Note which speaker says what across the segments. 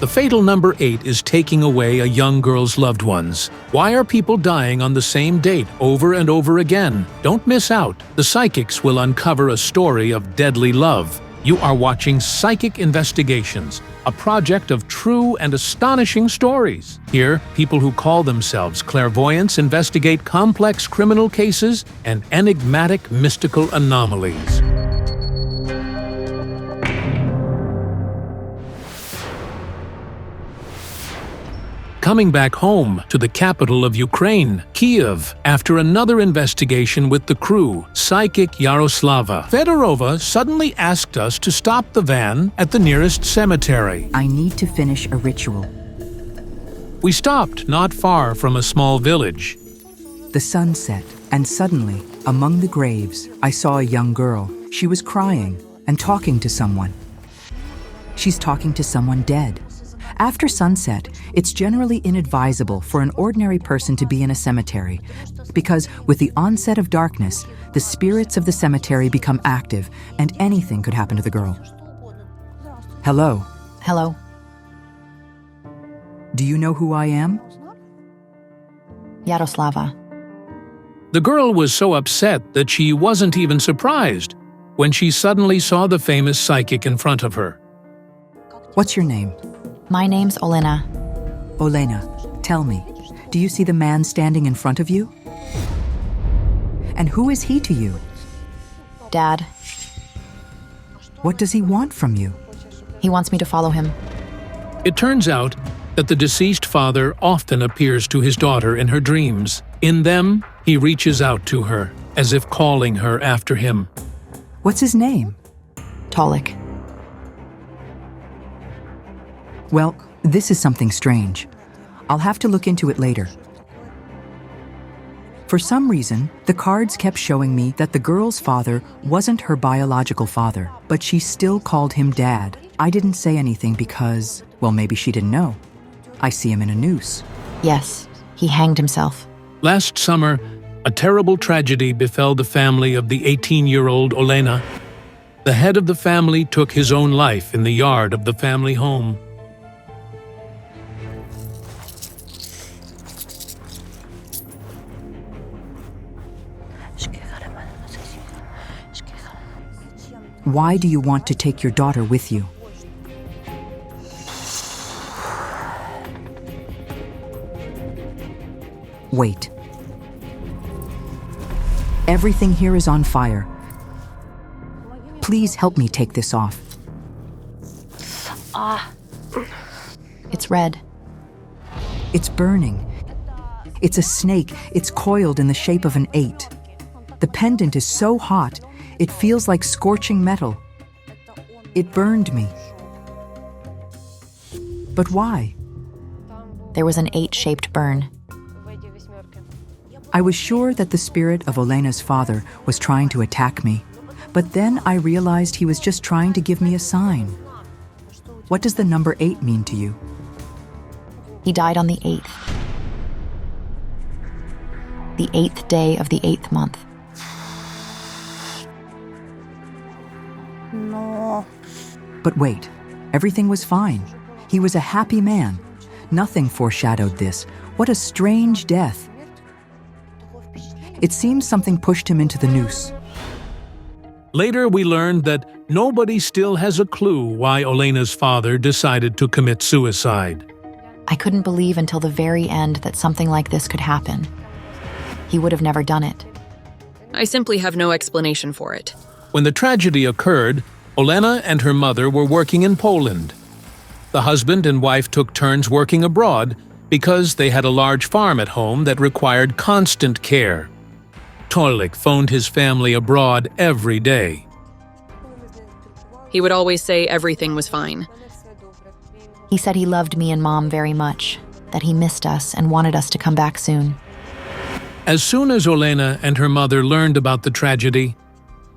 Speaker 1: The fatal number 8 is taking away a young girl's loved ones. Why are people dying on the same date over and over again? Don't miss out. The psychics will uncover a story of deadly love. You are watching Psychic Investigations, a project of true and astonishing stories. Here, people who call themselves clairvoyants investigate complex criminal cases and enigmatic mystical anomalies. Coming back home to the capital of Ukraine, Kiev, after another investigation with the crew, psychic Yaroslava, Fedorova suddenly asked us to stop the van at the nearest cemetery.
Speaker 2: I need to finish a ritual.
Speaker 1: We stopped not far from a small village.
Speaker 2: The sun set, and suddenly, among the graves, I saw a young girl. She was crying and talking to someone. She's talking to someone dead. After sunset, it's generally inadvisable for an ordinary person to be in a cemetery because with the onset of darkness, the spirits of the cemetery become active and anything could happen to the girl. Hello.
Speaker 3: Hello.
Speaker 2: Do you know who I am?
Speaker 3: Yaroslava.
Speaker 1: The girl was so upset that she wasn't even surprised when she suddenly saw the famous psychic in front of her.
Speaker 2: What's your name?
Speaker 3: My name's Olena.
Speaker 2: Olena, tell me, do you see the man standing in front of you? And who is he to you?
Speaker 3: Dad.
Speaker 2: What does he want from you?
Speaker 3: He wants me to follow him.
Speaker 1: It turns out that the deceased father often appears to his daughter in her dreams. In them, he reaches out to her, as if calling her after him.
Speaker 2: What's his name?
Speaker 3: Tolik.
Speaker 2: Well, this is something strange. I'll have to look into it later. For some reason, the cards kept showing me that the girl's father wasn't her biological father, but she still called him Dad. I didn't say anything because, well, maybe she didn't know. I see him in a noose.
Speaker 3: Yes, he hanged himself.
Speaker 1: Last summer, a terrible tragedy befell the family of the 18-year-old Olena. The head of the family took his own life in the yard of the family home.
Speaker 2: Why do you want to take your daughter with you? Wait. Everything here is on fire. Please help me take this off.
Speaker 3: It's red.
Speaker 2: It's burning. It's a snake. It's coiled in the shape of an 8. The pendant is so hot, it feels like scorching metal. It burned me. But why?
Speaker 3: There was an 8-shaped burn.
Speaker 2: I was sure that the spirit of Olena's father was trying to attack me, but then I realized he was just trying to give me a sign. What does the number 8 mean to you?
Speaker 3: He died on the 8th. The 8th day of the 8th month.
Speaker 4: No.
Speaker 2: But wait, everything was fine. He was a happy man. Nothing foreshadowed this. What a strange death. It seems something pushed him into the noose.
Speaker 1: Later, we learned that nobody still has a clue why Olena's father decided to commit suicide.
Speaker 3: I couldn't believe until the very end that something like this could happen. He would have never done it.
Speaker 5: I simply have no explanation for it.
Speaker 1: When the tragedy occurred, Olena and her mother were working in Poland. The husband and wife took turns working abroad because they had a large farm at home that required constant care. Tolik phoned his family abroad every day.
Speaker 5: He would always say everything was fine.
Speaker 3: He said he loved me and Mom very much, that he missed us and wanted us to come back soon.
Speaker 1: As soon as Olena and her mother learned about the tragedy,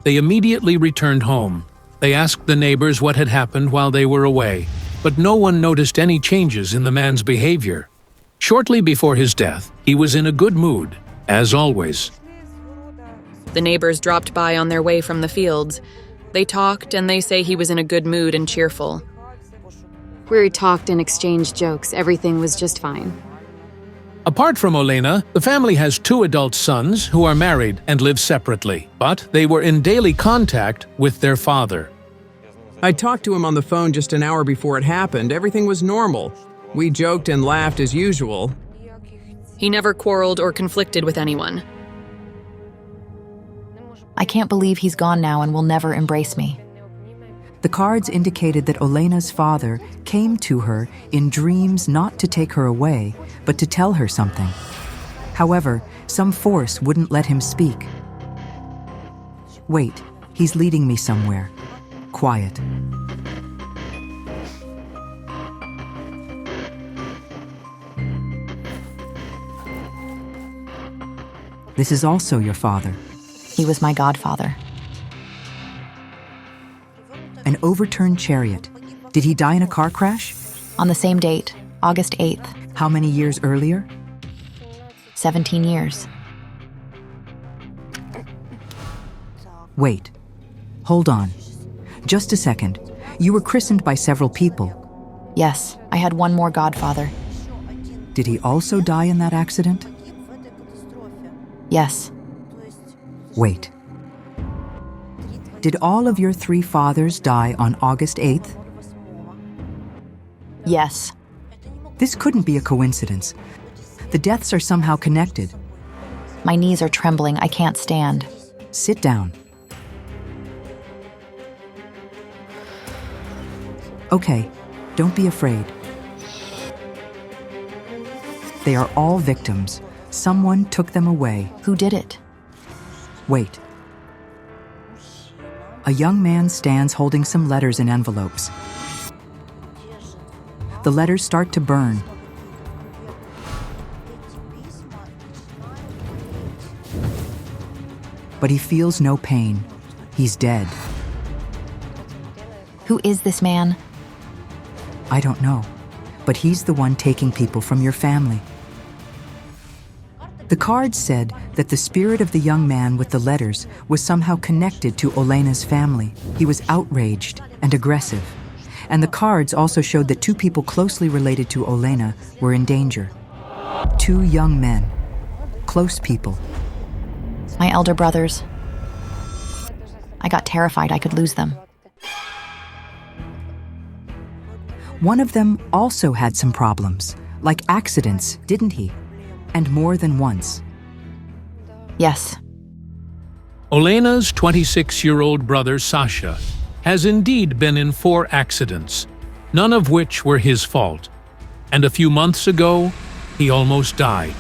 Speaker 1: they immediately returned home. They asked the neighbors what had happened while they were away, but no one noticed any changes in the man's behavior. Shortly before his death, he was in a good mood, as always.
Speaker 5: The neighbors dropped by on their way from the fields. They talked and they say he was in a good mood and cheerful.
Speaker 4: We talked and exchanged jokes. Everything was just fine.
Speaker 1: Apart from Olena, the family has 2 adult sons who are married and live separately, but they were in daily contact with their father.
Speaker 6: I talked to him on the phone just an hour before it happened. Everything was normal. We joked and laughed as usual.
Speaker 5: He never quarreled or conflicted with anyone.
Speaker 3: I can't believe he's gone now and will never embrace me.
Speaker 2: The cards indicated that Olena's father came to her in dreams not to take her away, but to tell her something. However, some force wouldn't let him speak. Wait, he's leading me somewhere. Quiet. This is also your father.
Speaker 3: He was my godfather.
Speaker 2: An overturned chariot. Did he die in a car crash?
Speaker 3: On the same date, August 8th,
Speaker 2: How many years earlier?
Speaker 3: 17 years.
Speaker 2: Wait. Hold on. Just a second. You were christened by several people.
Speaker 3: Yes, I had one more godfather.
Speaker 2: Did he also die in that accident?
Speaker 3: Yes,
Speaker 2: Wait. Did all of your 3 fathers die on August 8th?
Speaker 3: yes.
Speaker 2: This couldn't be a coincidence. The deaths are somehow connected.
Speaker 3: My knees are trembling. I can't stand.
Speaker 2: Sit down. Okay, don't be afraid. They are all victims. Someone took them away.
Speaker 3: Who did it?
Speaker 2: Wait. A young man stands holding some letters in envelopes. The letters start to burn. But he feels no pain. He's dead.
Speaker 3: Who is this man?
Speaker 2: I don't know, but he's the one taking people from your family. The cards said that the spirit of the young man with the letters was somehow connected to Olena's family. He was outraged and aggressive. And the cards also showed that 2 people closely related to Olena were in danger. 2 young men, close people.
Speaker 3: My elder brothers. I got terrified I could lose them.
Speaker 2: One of them also had some problems, like accidents, didn't he? And more than once.
Speaker 3: Yes,
Speaker 1: Olena's 26-year-old brother Sasha has indeed been in 4 accidents, none of which were his fault. And a few months ago, he almost died.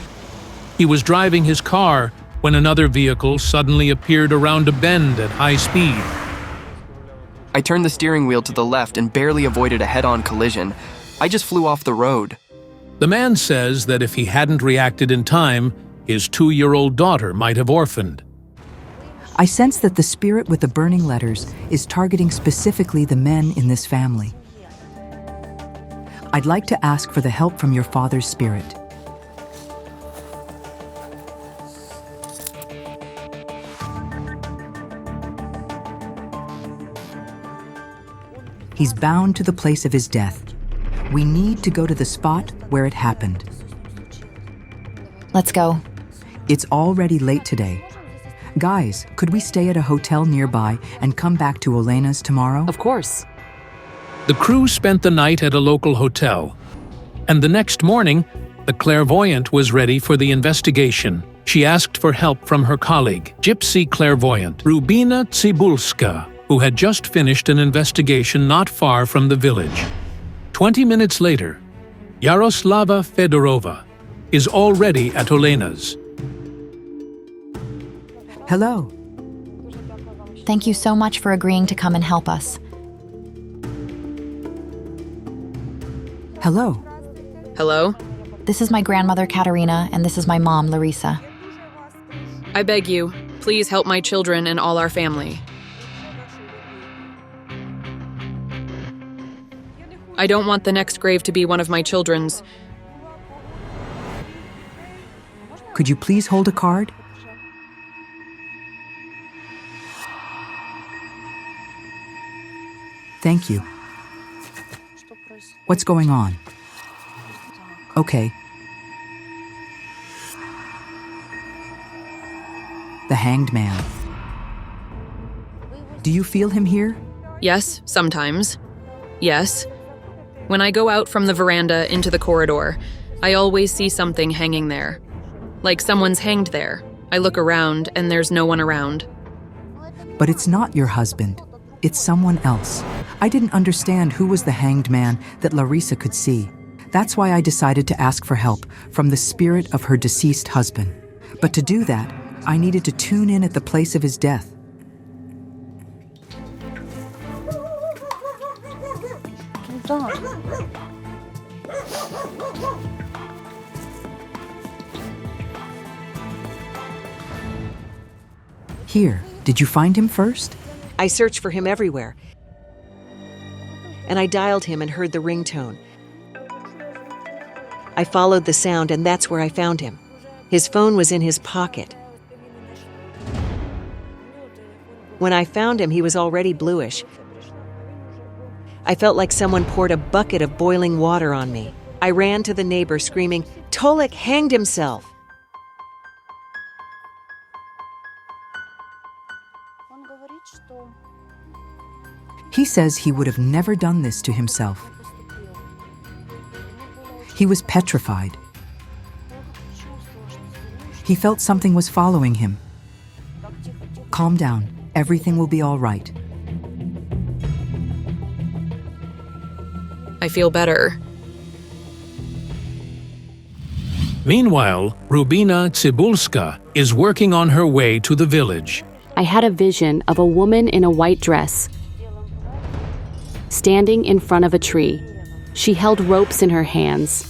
Speaker 1: He was driving his car when another vehicle suddenly appeared around a bend at high speed.
Speaker 7: I turned the steering wheel to the left and barely avoided a head-on collision. I just flew off the road.
Speaker 1: The man says that if he hadn't reacted in time, his 2-year-old daughter might have orphaned.
Speaker 2: I sense that the spirit with the burning letters is targeting specifically the men in this family. I'd like to ask for the help from your father's spirit. He's bound to the place of his death. We need to go to the spot where it happened.
Speaker 3: let's go.
Speaker 2: It's already late today. Guys, could we stay at a hotel nearby and come back to Olena's tomorrow?
Speaker 5: Of course.
Speaker 1: The crew spent the night at a local hotel, and the next morning, the clairvoyant was ready for the investigation. She asked for help from her colleague, gypsy clairvoyant Rubina Tsybulska, who had just finished an investigation not far from the village. 20 minutes later, Yaroslava Fedorova is already at Olena's.
Speaker 2: Hello.
Speaker 3: Thank you so much for agreeing to come and help us.
Speaker 2: Hello.
Speaker 5: Hello?
Speaker 3: This is my grandmother, Katerina, and this is my mom, Larisa.
Speaker 5: I beg you, please help my children and all our family. I don't want the next grave to be one of my children's.
Speaker 2: Could you please hold a card? Thank you. What's going on? Okay. The Hanged Man. Do you feel him here?
Speaker 5: Yes, sometimes. Yes. When I go out from the veranda into the corridor, I always see something hanging there. Like someone's hanged there. I look around and there's no one around.
Speaker 2: But it's not your husband. It's someone else. I didn't understand who was the hanged man that Larisa could see. That's why I decided to ask for help from the spirit of her deceased husband. But to do that, I needed to tune in at the place of his death. Here, did you find him first?
Speaker 8: I searched for him everywhere, and I dialed him and heard the ringtone. I followed the sound, and that's where I found him. His phone was in his pocket. When I found him, he was already bluish. I felt like someone poured a bucket of boiling water on me. I ran to the neighbor screaming, "Tolik hanged himself!"
Speaker 2: He says he would have never done this to himself. He was petrified. He felt something was following him. Calm down. Everything will be all right.
Speaker 5: I feel better.
Speaker 1: Meanwhile, Rubina Tsybulska is working on her way to the village.
Speaker 9: I had a vision of a woman in a white dress standing in front of a tree. She held ropes in her hands,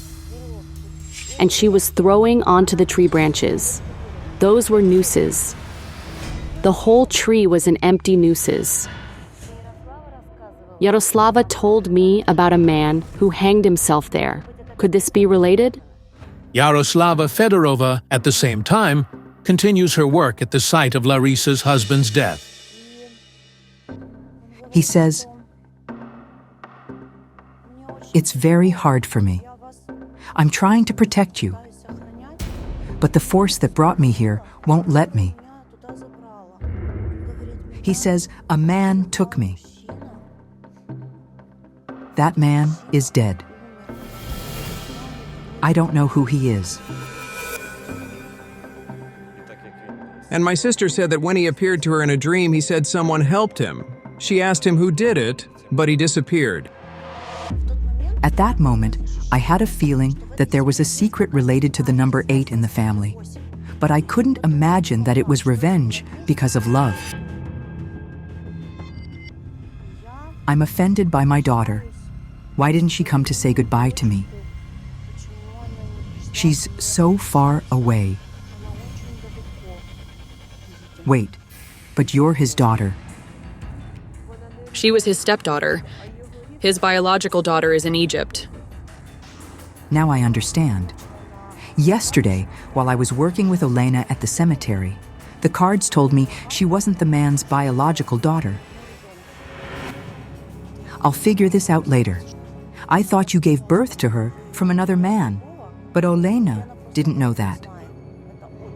Speaker 9: and she was throwing onto the tree branches. Those were nooses. The whole tree was an empty nooses. Yaroslava told me about a man who hanged himself there. Could this be related?
Speaker 1: Yaroslava Fedorova, at the same time, continues her work at the site of Larisa's husband's death.
Speaker 2: He says, "It's very hard for me. I'm trying to protect you. But the force that brought me here won't let me." He says, "A man took me. That man is dead. I don't know who he is."
Speaker 6: And my sister said that when he appeared to her in a dream, he said someone helped him. She asked him who did it, but he disappeared.
Speaker 2: At that moment, I had a feeling that there was a secret related to the number 8 in the family, but I couldn't imagine that it was revenge because of love. I'm offended by my daughter. Why didn't she come to say goodbye to me? She's so far away. Wait, but you're his daughter.
Speaker 5: She was his stepdaughter. His biological daughter is in Egypt.
Speaker 2: Now I understand. Yesterday, while I was working with Elena at the cemetery, the cards told me she wasn't the man's biological daughter. I'll figure this out later. I thought you gave birth to her from another man, but Elena didn't know that.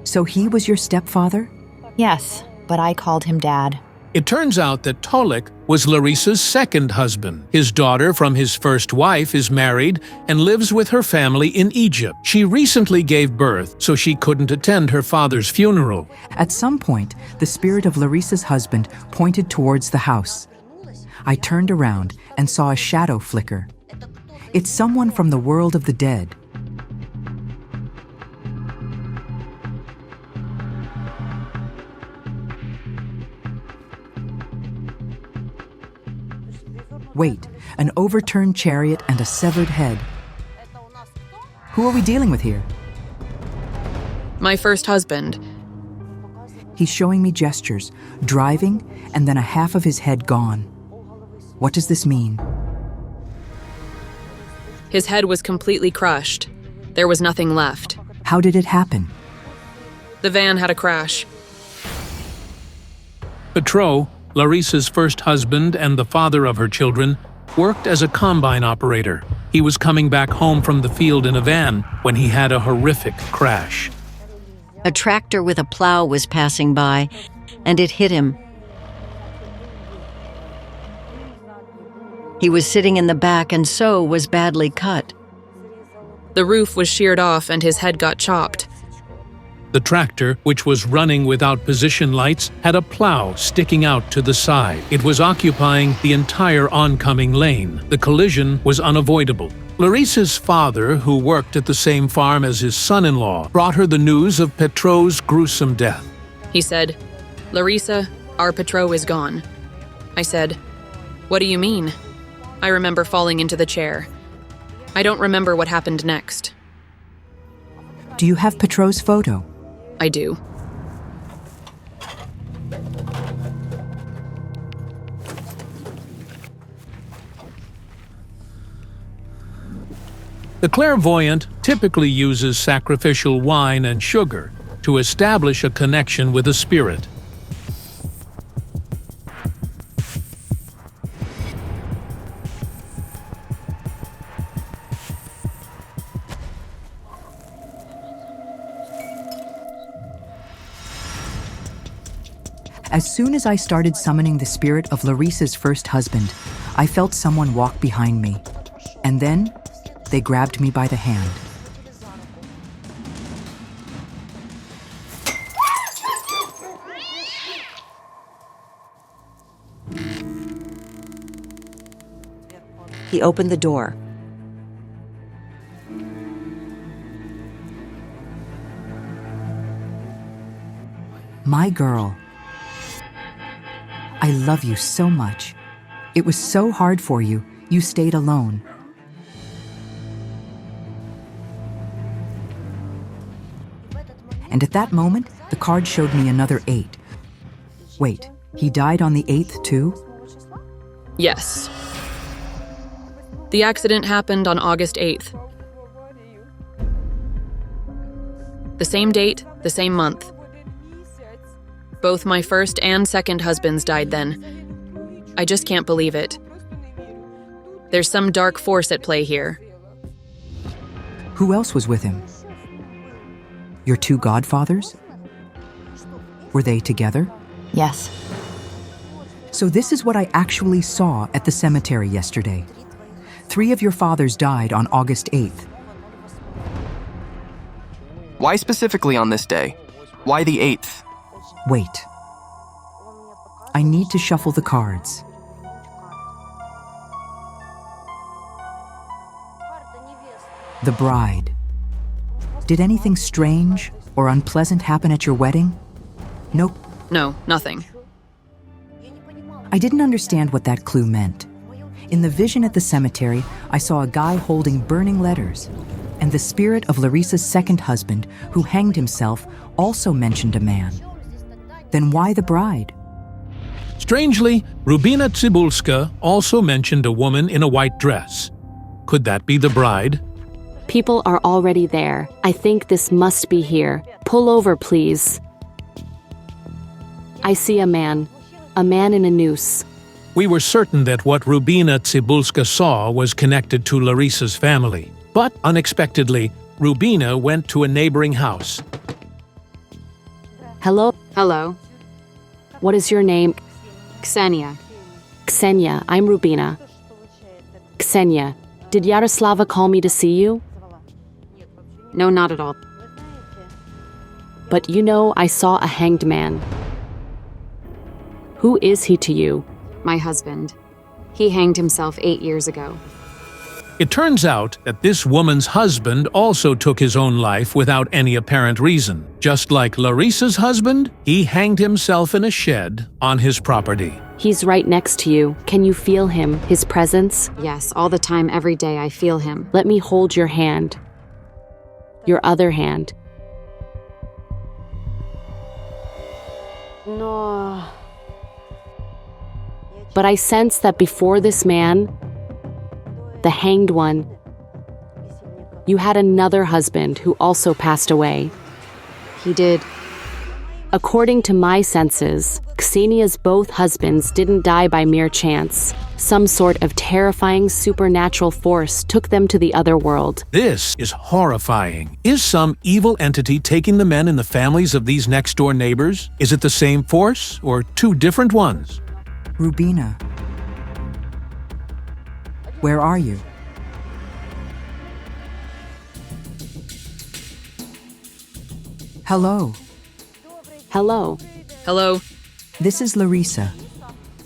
Speaker 2: So he was your stepfather?
Speaker 3: Yes, but I called him Dad.
Speaker 1: It turns out that Tolik was Larisa's second husband. His daughter from his first wife is married and lives with her family in Egypt. She recently gave birth, so she couldn't attend her father's funeral.
Speaker 2: At some point, the spirit of Larisa's husband pointed towards the house. I turned around and saw a shadow flicker. It's someone from the world of the dead. Wait, an overturned chariot and a severed head. Who are we dealing with here?
Speaker 5: My first husband.
Speaker 2: He's showing me gestures, driving, and then a half of his head gone. What does this mean?
Speaker 5: His head was completely crushed. There was nothing left.
Speaker 2: How did it happen?
Speaker 5: The van had a crash.
Speaker 1: Petro, Larisa's first husband and the father of her children, worked as a combine operator. He was coming back home from the field in a van when he had a horrific crash.
Speaker 10: A tractor with a plow was passing by, and it hit him. He was sitting in the back and so was badly cut.
Speaker 5: The roof was sheared off and his head got chopped.
Speaker 1: The tractor, which was running without position lights, had a plow sticking out to the side. It was occupying the entire oncoming lane. The collision was unavoidable. Larissa's father, who worked at the same farm as his son-in-law, brought her the news of Petro's gruesome death.
Speaker 5: He said, "Larissa, our Petro is gone." I said, "What do you mean?" I remember falling into the chair. I don't remember what happened next.
Speaker 2: Do you have Petro's photo?
Speaker 5: I do.
Speaker 1: The clairvoyant typically uses sacrificial wine and sugar to establish a connection with a spirit.
Speaker 2: As soon as I started summoning the spirit of Larissa's first husband, I felt someone walk behind me. And then, they grabbed me by the hand.
Speaker 8: He opened the door.
Speaker 2: My girl. I love you so much. It was so hard for you. You stayed alone. And at that moment, the card showed me another 8. Wait, he died on the 8th too?
Speaker 5: Yes. The accident happened on August 8th. The same date, the same month. Both my first and second husbands died then. I just can't believe it. There's some dark force at play here.
Speaker 2: Who else was with him? Your 2 godfathers? Were they together?
Speaker 3: Yes.
Speaker 2: So this is what I actually saw at the cemetery yesterday. 3 of your fathers died on August 8th.
Speaker 7: Why specifically on this day? Why the 8th?
Speaker 2: Wait. I need to shuffle the cards. The bride. Did anything strange or unpleasant happen at your wedding? Nope.
Speaker 5: No, nothing.
Speaker 2: I didn't understand what that clue meant. In the vision at the cemetery, I saw a guy holding burning letters. And the spirit of Larissa's second husband, who hanged himself, also mentioned a man. Then why the bride?
Speaker 1: Strangely, Rubina Tsybulska also mentioned a woman in a white dress. Could that be the bride?
Speaker 9: People are already there. I think this must be here. Pull over, please. I see a man in a noose.
Speaker 1: We were certain that what Rubina Tsybulska saw was connected to Larissa's family. But unexpectedly, Rubina went to a neighboring house.
Speaker 9: Hello?
Speaker 4: Hello,
Speaker 9: What is your name?
Speaker 4: Ksenia.
Speaker 9: Ksenia, I'm Rubina. Ksenia, did Yaroslava call me to see you?
Speaker 4: No, not at all.
Speaker 9: But you know, I saw a hanged man. Who is he to you?
Speaker 4: My husband. He hanged himself 8 years ago.
Speaker 1: It turns out that this woman's husband also took his own life without any apparent reason. Just like Larissa's husband, he hanged himself in a shed on his property.
Speaker 9: He's right next to you. Can you feel him, his presence?
Speaker 4: Yes, all the time, every day, I feel him.
Speaker 9: Let me hold your hand. Your other hand.
Speaker 4: No.
Speaker 9: But I sense that before this man, the hanged one, you had another husband who also passed away.
Speaker 4: He did.
Speaker 9: According to my senses, Ksenia's both husbands didn't die by mere chance. Some sort of terrifying supernatural force took them to the other world.
Speaker 1: This is horrifying. Is some evil entity taking the men in the families of these next-door neighbors? Is it the same force or two different ones?
Speaker 2: Rubina, where are you? Hello.
Speaker 9: Hello.
Speaker 5: Hello.
Speaker 2: This is Larissa.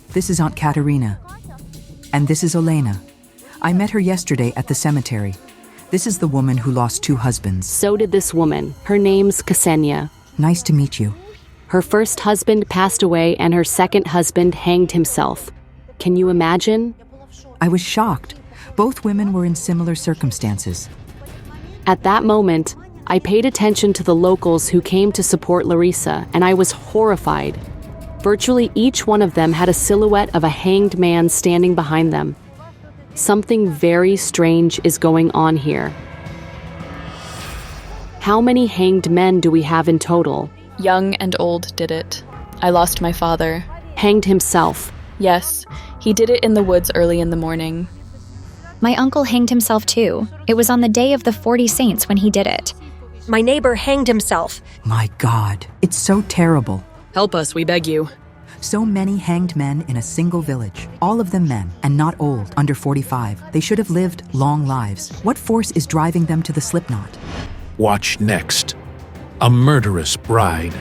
Speaker 2: This is Aunt Katerina. And this is Olena. I met her yesterday at the cemetery. This is the woman who lost 2 husbands.
Speaker 9: So did this woman. Her name's Ksenia.
Speaker 2: Nice to meet you.
Speaker 9: Her first husband passed away and her second husband hanged himself. Can you imagine?
Speaker 2: I was shocked. Both women were in similar circumstances.
Speaker 9: At that moment, I paid attention to the locals who came to support Larissa, and I was horrified. Virtually each one of them had a silhouette of a hanged man standing behind them. Something very strange is going on here. How many hanged men do we have in total?
Speaker 11: Young and old did it. I lost my father.
Speaker 9: Hanged himself?
Speaker 11: Yes, he did it in the woods early in the morning.
Speaker 12: My uncle hanged himself too. It was on the day of the 40 Saints when he did it.
Speaker 13: My neighbor hanged himself.
Speaker 2: My God, it's so terrible.
Speaker 5: Help us, we beg you.
Speaker 2: So many hanged men in a single village. All of them men, and not old, under 45. They should have lived long lives. What force is driving them to the slipknot?
Speaker 1: Watch next. A murderous bride.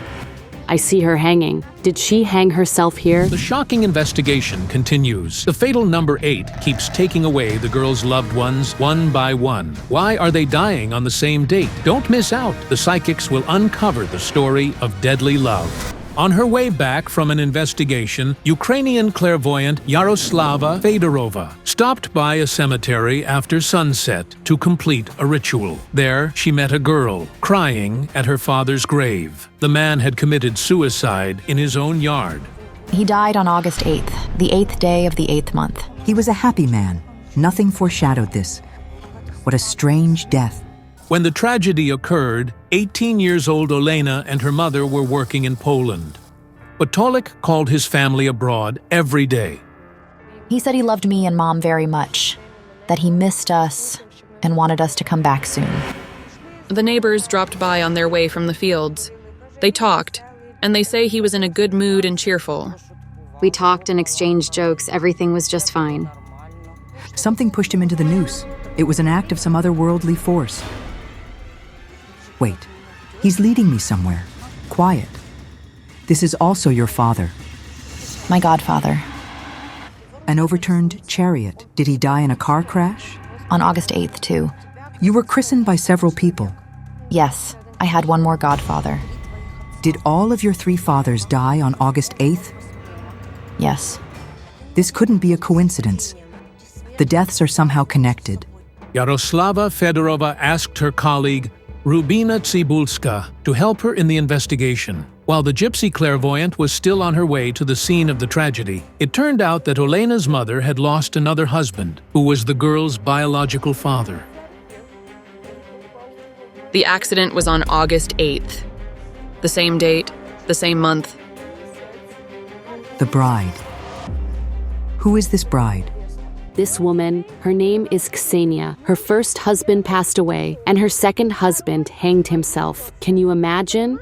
Speaker 9: I see her hanging. Did she hang herself here?
Speaker 1: The shocking investigation continues. The fatal number 8 keeps taking away the girls' loved ones one by one. Why are they dying on the same date? Don't miss out. The psychics will uncover the story of deadly love. On her way back from an investigation, Ukrainian clairvoyant Yaroslava Fedorova stopped by a cemetery after sunset to complete a ritual. There, she met a girl crying at her father's grave. The man had committed suicide in his own yard.
Speaker 3: He died on August 8th, the 8th day of the 8th month.
Speaker 2: He was a happy man. Nothing foreshadowed this. What a strange death.
Speaker 1: When the tragedy occurred, 18-years-old Olena and her mother were working in Poland. But Tolik called his family abroad every day.
Speaker 3: He said he loved me and Mom very much, that he missed us and wanted us to come back soon.
Speaker 5: The neighbors dropped by on their way from the fields. They talked, and they say he was in a good mood and cheerful.
Speaker 4: We talked and exchanged jokes. Everything was just fine.
Speaker 2: Something pushed him into the noose. It was an act of some otherworldly force. Wait, he's leading me somewhere. Quiet. This is also your father.
Speaker 3: My godfather.
Speaker 2: An overturned chariot. Did he die in a car crash?
Speaker 3: On August 8th, too.
Speaker 2: You were christened by several people.
Speaker 3: Yes, I had one more godfather.
Speaker 2: Did all of your 3 fathers die on August 8th?
Speaker 3: Yes.
Speaker 2: This couldn't be a coincidence. The deaths are somehow connected.
Speaker 1: Yaroslava Fedorova asked her colleague, Rubina Tsybulska, to help her in the investigation. While the gypsy clairvoyant was still on her way to the scene of the tragedy, it turned out that Olena's mother had lost another husband, who was the girl's biological father.
Speaker 5: The accident was on August 8th. The same date, the same month.
Speaker 2: The bride. Who is this bride?
Speaker 9: This woman, her name is Ksenia. Her first husband passed away, and her second husband hanged himself. Can you imagine?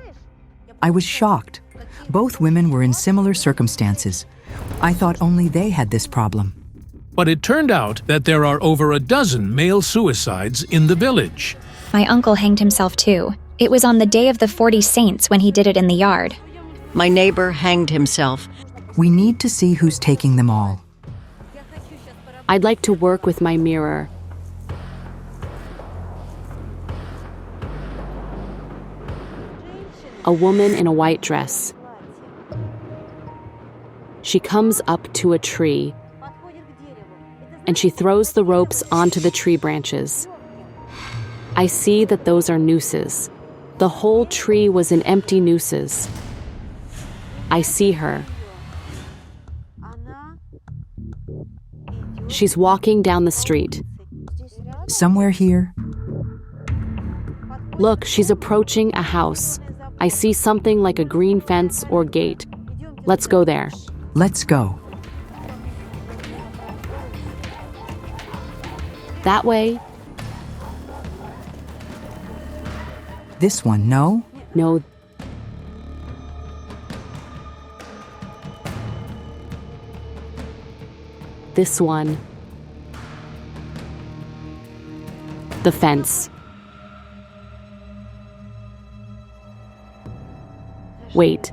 Speaker 2: I was shocked. Both women were in similar circumstances. I thought only they had this problem.
Speaker 1: But it turned out that there are over a dozen male suicides in the village.
Speaker 12: My uncle hanged himself too. It was on the day of the 40 Saints when he did it in the yard.
Speaker 10: My neighbor hanged himself.
Speaker 2: We need to see who's taking them all.
Speaker 9: I'd like to work with my mirror. A woman in a white dress. She comes up to a tree, and she throws the ropes onto the tree branches. I see that those are nooses. The whole tree was in empty nooses. I see her. She's walking down the street.
Speaker 2: Somewhere here.
Speaker 9: Look, she's approaching a house. I see something like a green fence or gate. Let's go there.
Speaker 2: Let's go.
Speaker 9: That way?
Speaker 2: This one, no?
Speaker 9: No. This one. The fence. Wait.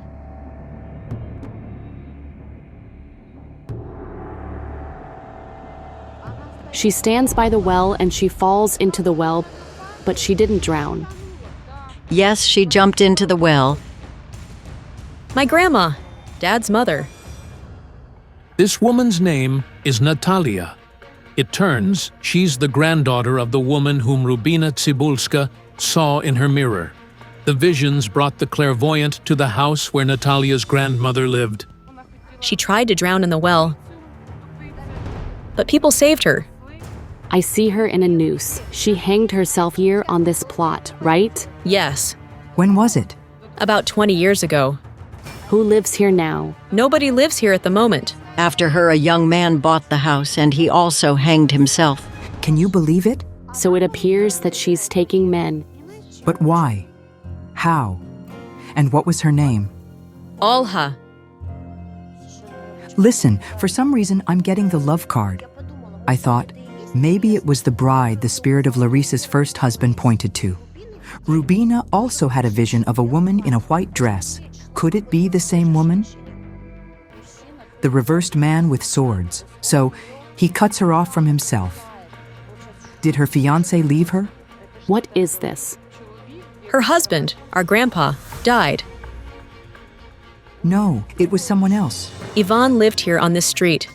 Speaker 9: She stands by the well and she falls into the well, but she didn't drown.
Speaker 10: Yes, she jumped into the well.
Speaker 5: My grandma, Dad's mother.
Speaker 1: This woman's name is Natalia. It turns she's the granddaughter of the woman whom Rubina Tsybulska saw in her mirror. The visions brought the clairvoyant to the house where Natalia's grandmother lived.
Speaker 5: She tried to drown in the well, but people saved her.
Speaker 9: I see her in a noose. She hanged herself here on this plot, right?
Speaker 5: Yes.
Speaker 2: When was it?
Speaker 5: About 20 years ago.
Speaker 9: Who lives here now?
Speaker 5: Nobody lives here at the moment.
Speaker 10: After her, a young man bought the house, and he also hanged himself.
Speaker 2: Can you believe it?
Speaker 9: So it appears that she's taking men.
Speaker 2: But why? How? And what was her name?
Speaker 5: Olha.
Speaker 2: Listen, for some reason I'm getting the love card. I thought, maybe it was the bride the spirit of Larissa's first husband pointed to. Rubina also had a vision of a woman in a white dress. Could it be the same woman? The reversed man with swords. So he cuts her off from himself. Did her fiancé leave her?
Speaker 9: What is this?
Speaker 5: Her husband, our grandpa, died.
Speaker 2: No, it was someone else.
Speaker 5: Ivan lived here on this street.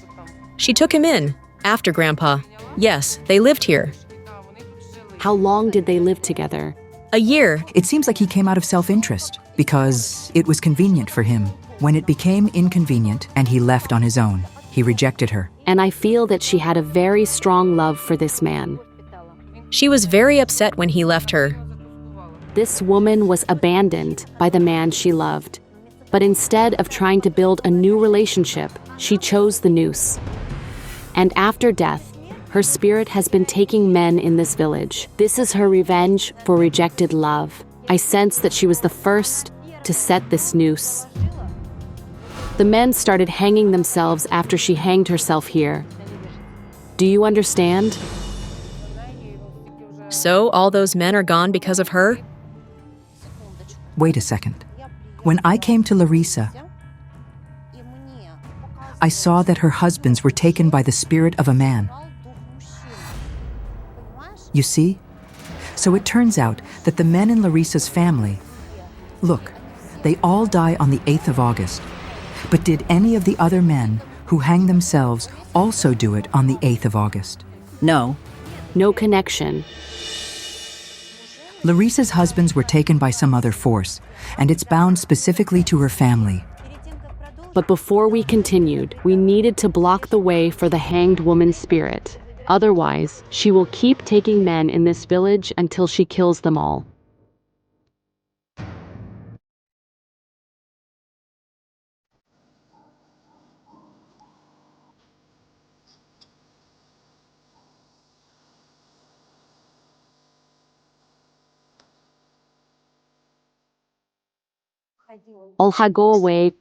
Speaker 5: She took him in, after Grandpa. Yes, they lived here.
Speaker 9: How long did they live together?
Speaker 5: A year.
Speaker 2: It seems like he came out of self-interest, because it was convenient for him. When it became inconvenient and he left on his own, he rejected her.
Speaker 9: And I feel that she had a very strong love for this man.
Speaker 5: She was very upset when he left her.
Speaker 9: This woman was abandoned by the man she loved. But instead of trying to build a new relationship, she chose the noose. And after death, her spirit has been taking men in this village. This is her revenge for rejected love. I sense that she was the first to set this noose. The men started hanging themselves after she hanged herself here. Do you understand?
Speaker 5: So all those men are gone because of her?
Speaker 2: Wait a second. When I came to Larissa, I saw that her husbands were taken by the spirit of a man. You see? So it turns out that the men in Larissa's family, look, they all die on the 8th of August. But did any of the other men who hang themselves also do it on the 8th of August?
Speaker 10: No.
Speaker 9: No connection.
Speaker 2: Larissa's husbands were taken by some other force, and it's bound specifically to her family.
Speaker 9: But before we continued, we needed to block the way for the hanged woman's spirit. Otherwise, she will keep taking men in this village until she kills them all. Olha, go away.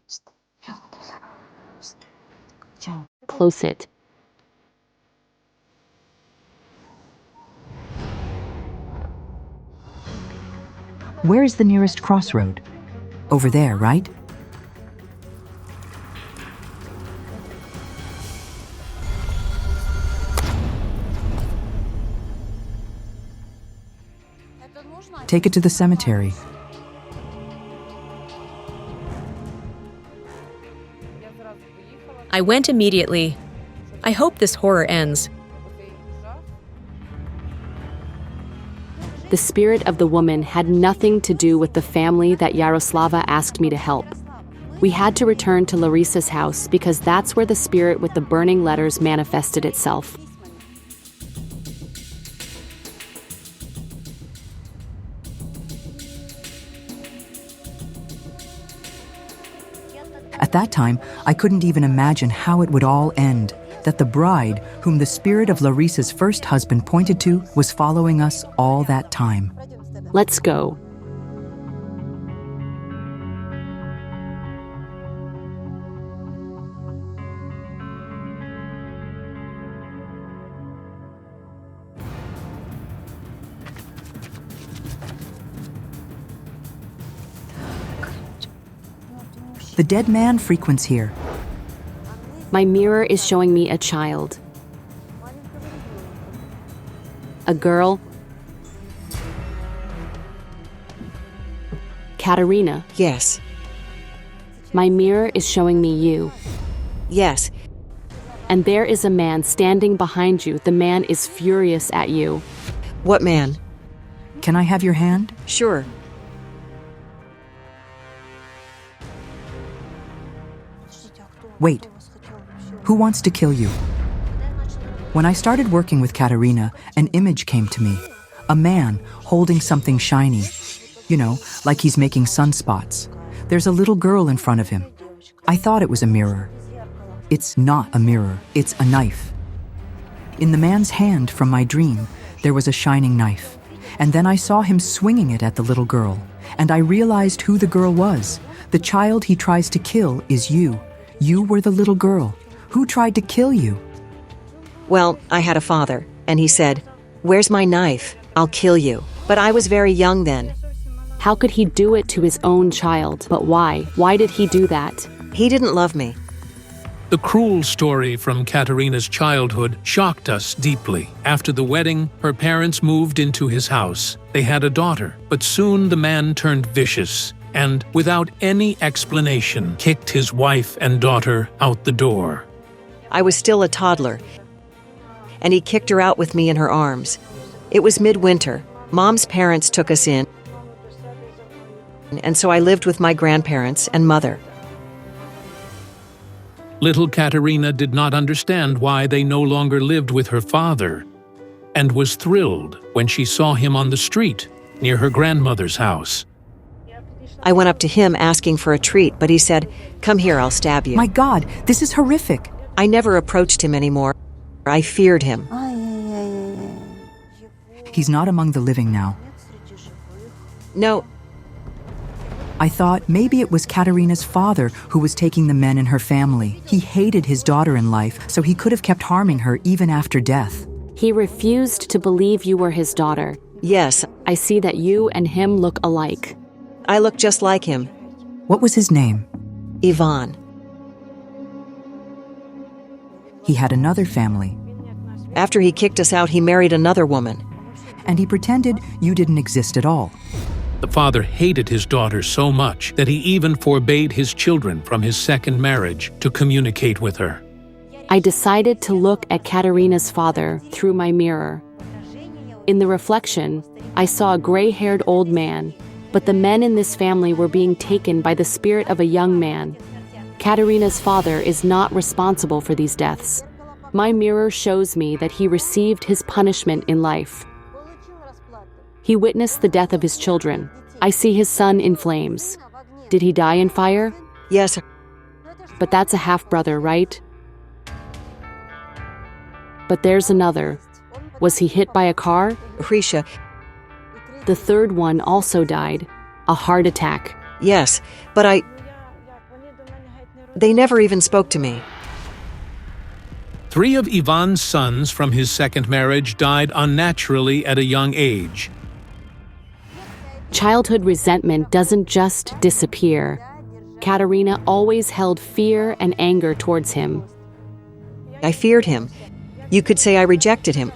Speaker 9: Close it.
Speaker 2: Where is the nearest crossroad? Over there, right? Take it to the cemetery.
Speaker 5: I went immediately. I hope this horror ends.
Speaker 9: The spirit of the woman had nothing to do with the family that Yaroslava asked me to help. We had to return to Larissa's house because that's where the spirit with the burning letters manifested itself.
Speaker 2: At that time, I couldn't even imagine how it would all end, that the bride, whom the spirit of Larissa's first husband pointed to, was following us all that time.
Speaker 9: Let's go.
Speaker 2: The dead man frequents here.
Speaker 9: My mirror is showing me a child. A girl. Katerina.
Speaker 8: Yes.
Speaker 9: My mirror is showing me you.
Speaker 8: Yes.
Speaker 9: And there is a man standing behind you. The man is furious at you.
Speaker 8: What man?
Speaker 2: Can I have your hand?
Speaker 8: Sure.
Speaker 2: Wait. Who wants to kill you? When I started working with Katerina, an image came to me. A man holding something shiny. You know, like he's making sunspots. There's a little girl in front of him. I thought it was a mirror. It's not a mirror, it's a knife. In the man's hand from my dream, there was a shining knife. And then I saw him swinging it at the little girl. And I realized who the girl was. The child he tries to kill is you. You were the little girl. Who tried to kill you?
Speaker 8: Well, I had a father, and he said, "Where's my knife? I'll kill you." But I was very young then.
Speaker 9: How could he do it to his own child? But why? Why did he do that?
Speaker 8: He didn't love me.
Speaker 1: The cruel story from Katerina's childhood shocked us deeply. After the wedding, her parents moved into his house. They had a daughter, but soon the man turned vicious and, without any explanation, kicked his wife and daughter out the door.
Speaker 8: I was still a toddler, and he kicked her out with me in her arms. It was midwinter. Mom's parents took us in, and so I lived with my grandparents and mother.
Speaker 1: Little Katerina did not understand why they no longer lived with her father, and was thrilled when she saw him on the street near her grandmother's house.
Speaker 8: I went up to him asking for a treat, but he said, "Come here, I'll stab you."
Speaker 2: My God, this is horrific.
Speaker 8: I never approached him anymore. I feared him.
Speaker 2: He's not among the living now.
Speaker 8: No.
Speaker 2: I thought maybe it was Katerina's father who was taking the men in her family. He hated his daughter in life, so he could have kept harming her even after death.
Speaker 9: He refused to believe you were his daughter.
Speaker 8: Yes.
Speaker 9: I see that you and him look alike.
Speaker 8: I look just like him.
Speaker 2: What was his name?
Speaker 8: Ivan.
Speaker 2: He had another family.
Speaker 8: After he kicked us out, he married another woman.
Speaker 2: And he pretended you didn't exist at all.
Speaker 1: The father hated his daughter so much that he even forbade his children from his second marriage to communicate with her.
Speaker 9: I decided to look at Katerina's father through my mirror. In the reflection, I saw a gray-haired old man, but the men in this family were being taken by the spirit of a young man. Katerina's father is not responsible for these deaths. My mirror shows me that he received his punishment in life. He witnessed the death of his children. I see his son in flames. Did he die in fire?
Speaker 8: Yes.
Speaker 9: But that's a half-brother, right? But there's another. Was he hit by a car?
Speaker 8: Hrisha.
Speaker 9: The third one also died. A heart attack.
Speaker 8: Yes, but they never even spoke to me.
Speaker 1: 3 of Ivan's sons from his second marriage died unnaturally at a young age.
Speaker 9: Childhood resentment doesn't just disappear. Katerina always held fear and anger towards him.
Speaker 8: I feared him. You could say I rejected him.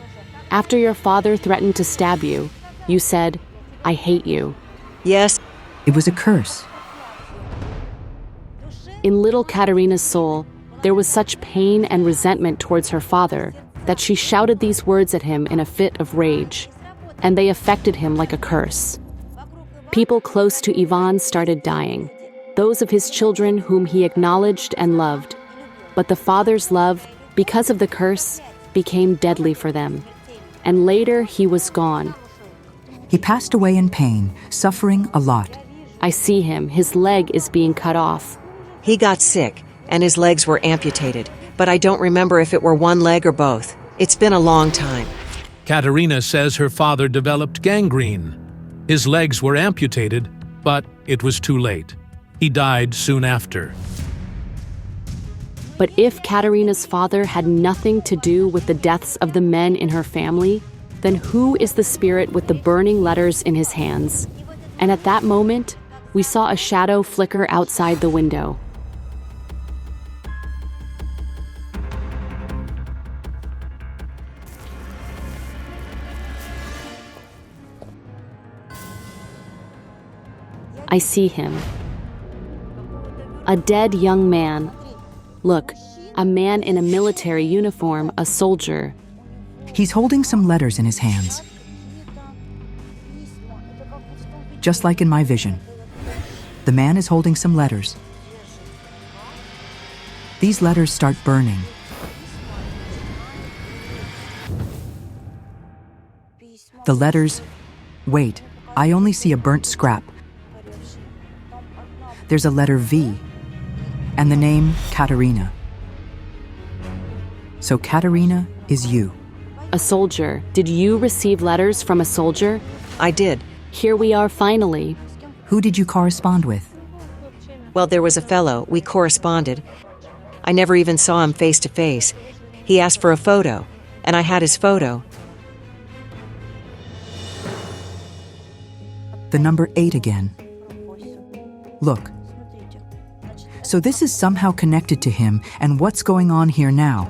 Speaker 9: After your father threatened to stab you, you said, "I hate you."
Speaker 8: Yes.
Speaker 2: It was a curse.
Speaker 9: In little Katerina's soul, there was such pain and resentment towards her father that she shouted these words at him in a fit of rage, and they affected him like a curse. People close to Ivan started dying, those of his children whom he acknowledged and loved. But the father's love, because of the curse, became deadly for them. And later he was gone.
Speaker 2: He passed away in pain, suffering a lot.
Speaker 9: I see him. His leg is being cut off.
Speaker 8: He got sick, and his legs were amputated, but I don't remember if it were one leg or both. It's been a long time.
Speaker 1: Katerina says her father developed gangrene. His legs were amputated, but it was too late. He died soon after.
Speaker 9: But if Katerina's father had nothing to do with the deaths of the men in her family, then who is the spirit with the burning letters in his hands? And at that moment, we saw a shadow flicker outside the window. I see him. A dead young man. Look, a man in a military uniform, a soldier.
Speaker 2: He's holding some letters in his hands. Just like in my vision. The man is holding some letters. These letters start burning. The letters... Wait, I only see a burnt scrap. There's a letter V, and the name Katerina. So Katerina is you.
Speaker 9: A soldier. Did you receive letters from a soldier?
Speaker 8: I did.
Speaker 9: Here we are finally.
Speaker 2: Who did you correspond with?
Speaker 8: Well, there was a fellow. We corresponded. I never even saw him face to face. He asked for a photo, and I had his photo.
Speaker 2: The number 8 again. Look. So this is somehow connected to him, and what's going on here now?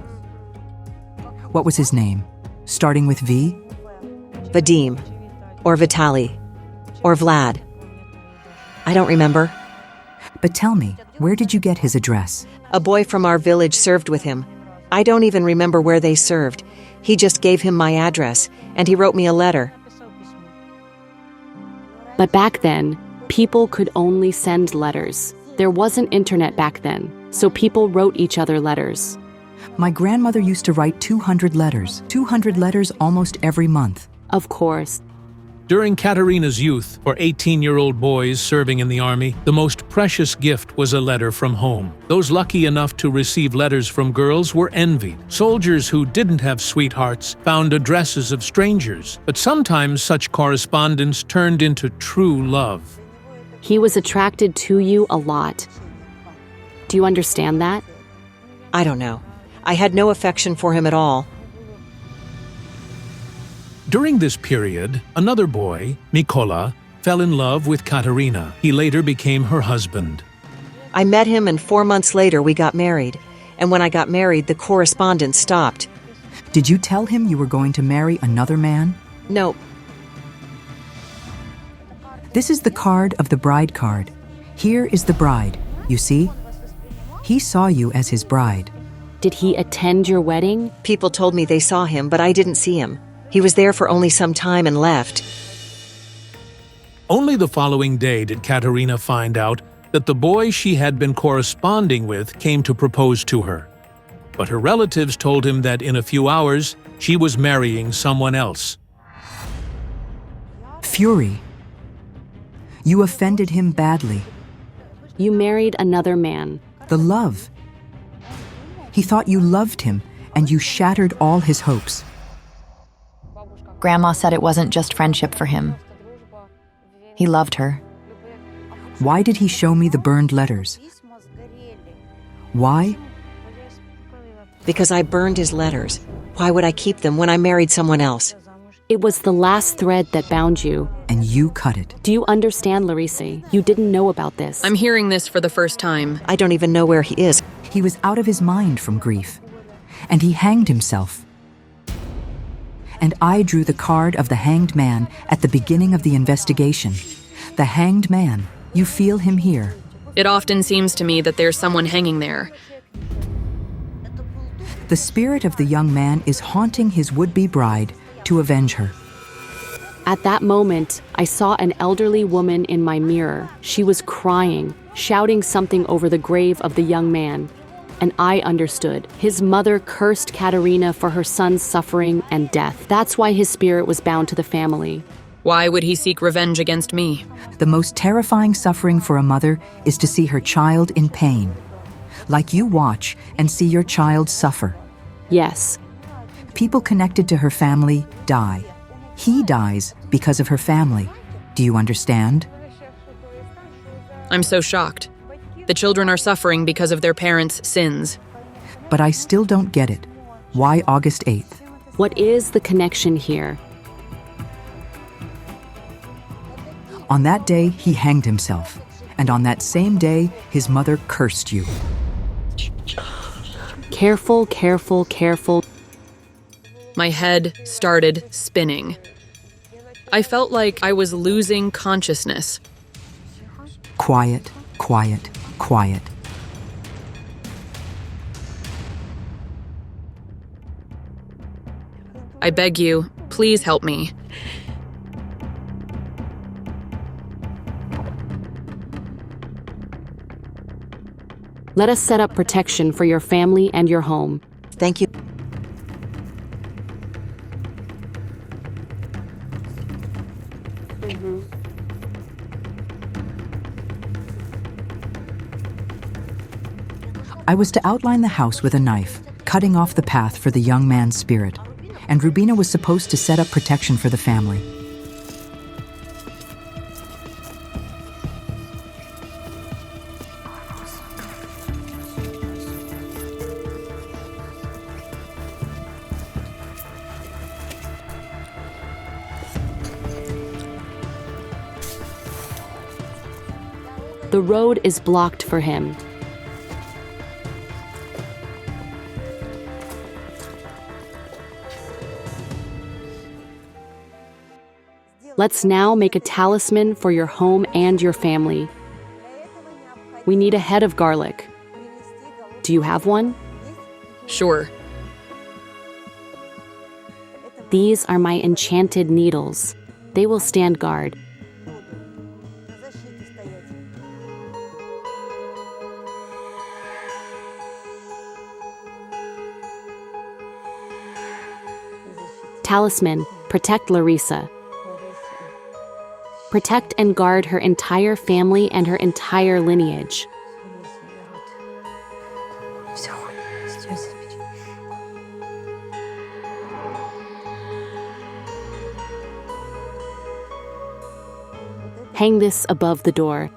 Speaker 2: What was his name? Starting with V?
Speaker 8: Vadim. Or Vitali. Or Vlad. I don't remember.
Speaker 2: But tell me, where did you get his address?
Speaker 8: A boy from our village served with him. I don't even remember where they served. He just gave him my address, and he wrote me a letter.
Speaker 9: But back then, people could only send letters. There wasn't internet back then, so people wrote each other letters.
Speaker 2: My grandmother used to write 200 letters. 200 letters almost every month.
Speaker 9: Of course.
Speaker 1: During Katerina's youth, for 18-year-old boys serving in the army, the most precious gift was a letter from home. Those lucky enough to receive letters from girls were envied. Soldiers who didn't have sweethearts found addresses of strangers, but sometimes such correspondence turned into true love.
Speaker 9: He was attracted to you a lot. Do you understand that?
Speaker 8: I don't know. I had no affection for him at all.
Speaker 1: During this period, another boy, Mikola, fell in love with Katerina. He later became her husband.
Speaker 8: I met him, and 4 months later we got married. And when I got married, the correspondence stopped.
Speaker 2: Did you tell him you were going to marry another man?
Speaker 8: No.
Speaker 2: This is the card of the bride card. Here is the bride, you see? He saw you as his bride.
Speaker 9: Did he attend your wedding?
Speaker 8: People told me they saw him, but I didn't see him. He was there for only some time and left.
Speaker 1: Only the following day did Katerina find out that the boy she had been corresponding with came to propose to her. But her relatives told him that in a few hours, she was marrying someone else.
Speaker 2: Fury. You offended him badly.
Speaker 9: You married another man.
Speaker 2: The love. He thought you loved him, and you shattered all his hopes.
Speaker 3: Grandma said it wasn't just friendship for him. He loved her.
Speaker 2: Why did he show me the burned letters? Why?
Speaker 8: Because I burned his letters. Why would I keep them when I married someone else?
Speaker 9: It was the last thread that bound you.
Speaker 2: And you cut it.
Speaker 9: Do you understand, Larissa? You didn't know about this.
Speaker 5: I'm hearing this for the first time.
Speaker 8: I don't even know where he is.
Speaker 2: He was out of his mind from grief. And he hanged himself. And I drew the card of the hanged man at the beginning of the investigation. The hanged man. You feel him here.
Speaker 5: It often seems to me that there's someone hanging there.
Speaker 2: The spirit of the young man is haunting his would-be bride to avenge her.
Speaker 9: At that moment, I saw an elderly woman in my mirror. She was crying, shouting something over the grave of the young man. And I understood. His mother cursed Katerina for her son's suffering and death. That's why his spirit was bound to the family.
Speaker 5: Why would he seek revenge against me?
Speaker 2: The most terrifying suffering for a mother is to see her child in pain. Like you watch and see your child suffer.
Speaker 9: Yes.
Speaker 2: People connected to her family die. He dies because of her family. Do you understand?
Speaker 5: I'm so shocked. The children are suffering because of their parents' sins.
Speaker 2: But I still don't get it. Why August 8th?
Speaker 9: What is the connection here?
Speaker 2: On that day, he hanged himself. And on that same day, his mother cursed you.
Speaker 9: Careful, careful, careful.
Speaker 5: My head started spinning. I felt like I was losing consciousness.
Speaker 2: Quiet, quiet, quiet.
Speaker 5: I beg you, please help me.
Speaker 9: Let us set up protection for your family and your home.
Speaker 8: Thank you.
Speaker 2: I was to outline the house with a knife, cutting off the path for the young man's spirit, and Rubina was supposed to set up protection for the family.
Speaker 9: The road is blocked for him. Let's now make a talisman for your home and your family. We need a head of garlic. Do you have one?
Speaker 5: Sure.
Speaker 9: These are my enchanted needles. They will stand guard. Talisman, protect Larissa. Protect and guard her entire family and her entire lineage. Hang this above the door.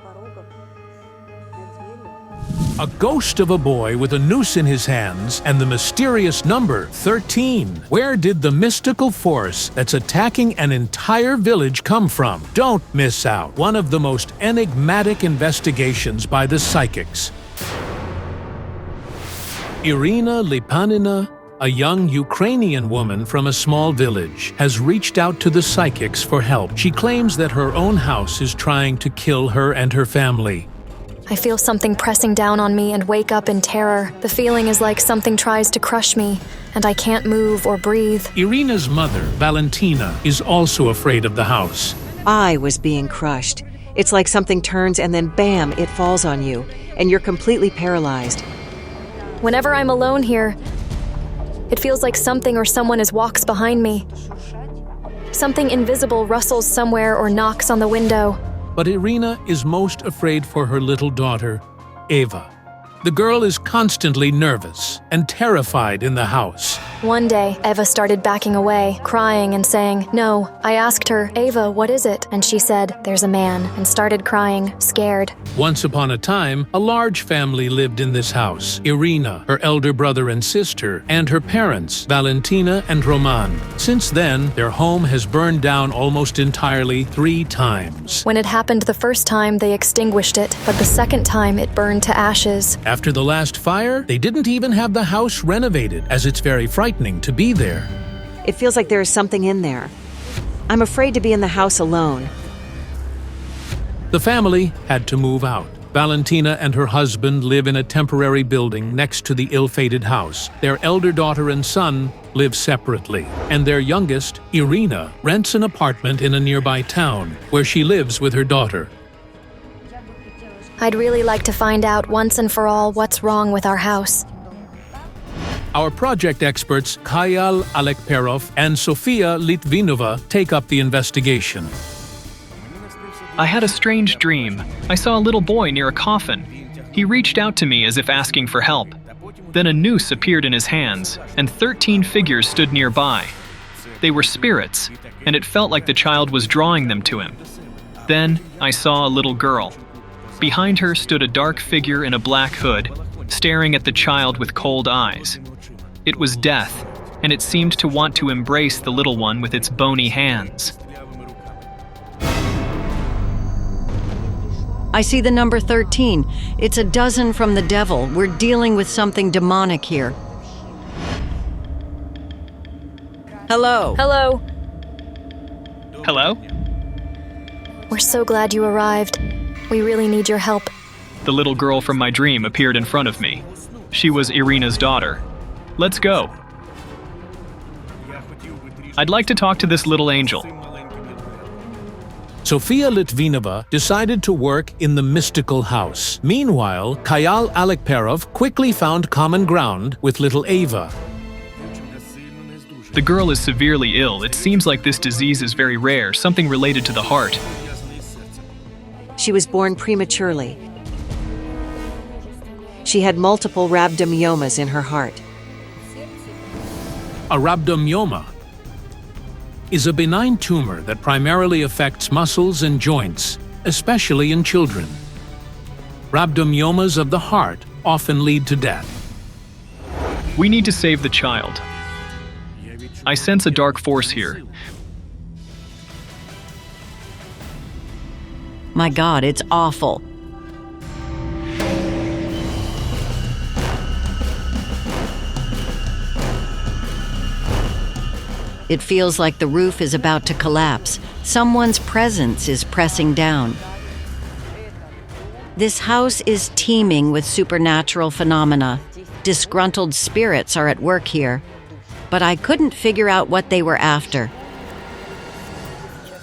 Speaker 1: A ghost of a boy with a noose in his hands and the mysterious number 13. Where did the mystical force that's attacking an entire village come from? Don't miss out one of the most enigmatic investigations by the psychics. Irina Lipanina, a young Ukrainian woman from a small village, has reached out to the psychics for help. She claims that her own house is trying to kill her and her family.
Speaker 13: I feel something pressing down on me and wake up in terror. The feeling is like something tries to crush me, and I can't move or breathe.
Speaker 1: Irina's mother, Valentina, is also afraid of the house.
Speaker 8: I was being crushed. It's like something turns and then bam, it falls on you, and you're completely paralyzed.
Speaker 13: Whenever I'm alone here, it feels like something or someone walks behind me. Something invisible rustles somewhere or knocks on the window.
Speaker 1: But Irina is most afraid for her little daughter, Eva. The girl is constantly nervous and terrified in the house.
Speaker 13: One day, Eva started backing away, crying and saying, "No." I asked her, "Eva, what is it?" And she said, "There's a man," and started crying, scared.
Speaker 1: Once upon a time, a large family lived in this house. Irina, her elder brother and sister, and her parents, Valentina and Roman. Since then, their home has burned down almost entirely 3 times.
Speaker 13: When it happened the first time, they extinguished it, but the second time it burned to ashes.
Speaker 1: After the last fire, they didn't even have the house renovated, as it's very frightening to be there.
Speaker 8: It feels like there is something in there. I'm afraid to be in the house alone.
Speaker 1: The family had to move out. Valentina and her husband live in a temporary building next to the ill-fated house. Their elder daughter and son live separately, and their youngest, Irina, rents an apartment in a nearby town, where she lives with her daughter.
Speaker 13: I'd really like to find out once and for all what's wrong with our house.
Speaker 1: Our project experts, Kayal Alekperov and Sofia Litvinova, take up the investigation.
Speaker 14: I had a strange dream. I saw a little boy near a coffin. He reached out to me as if asking for help. Then a noose appeared in his hands, and 13 figures stood nearby. They were spirits, and it felt like the child was drawing them to him. Then I saw a little girl. Behind her stood a dark figure in a black hood, staring at the child with cold eyes. It was death, and it seemed to want to embrace the little one with its bony hands.
Speaker 10: I see the number 13. It's a dozen from the devil. We're dealing with something demonic here. Hello.
Speaker 13: Hello.
Speaker 14: Hello?
Speaker 13: We're so glad you arrived. We really need your help.
Speaker 14: The little girl from my dream appeared in front of me. She was Irina's daughter. Let's go. I'd like to talk to this little angel.
Speaker 1: Sofia Litvinova decided to work in the mystical house. Meanwhile, Kayal Alekperov quickly found common ground with little Ava.
Speaker 14: The girl is severely ill. It seems like this disease is very rare, something related to the heart.
Speaker 8: She was born prematurely. She had multiple rhabdomyomas in her heart.
Speaker 1: A rhabdomyoma is a benign tumor that primarily affects muscles and joints, especially in children. Rhabdomyomas of the heart often lead to death.
Speaker 14: We need to save the child. I sense a dark force here.
Speaker 10: My God, it's awful. It feels like the roof is about to collapse. Someone's presence is pressing down. This house is teeming with supernatural phenomena. Disgruntled spirits are at work here, but I couldn't figure out what they were after.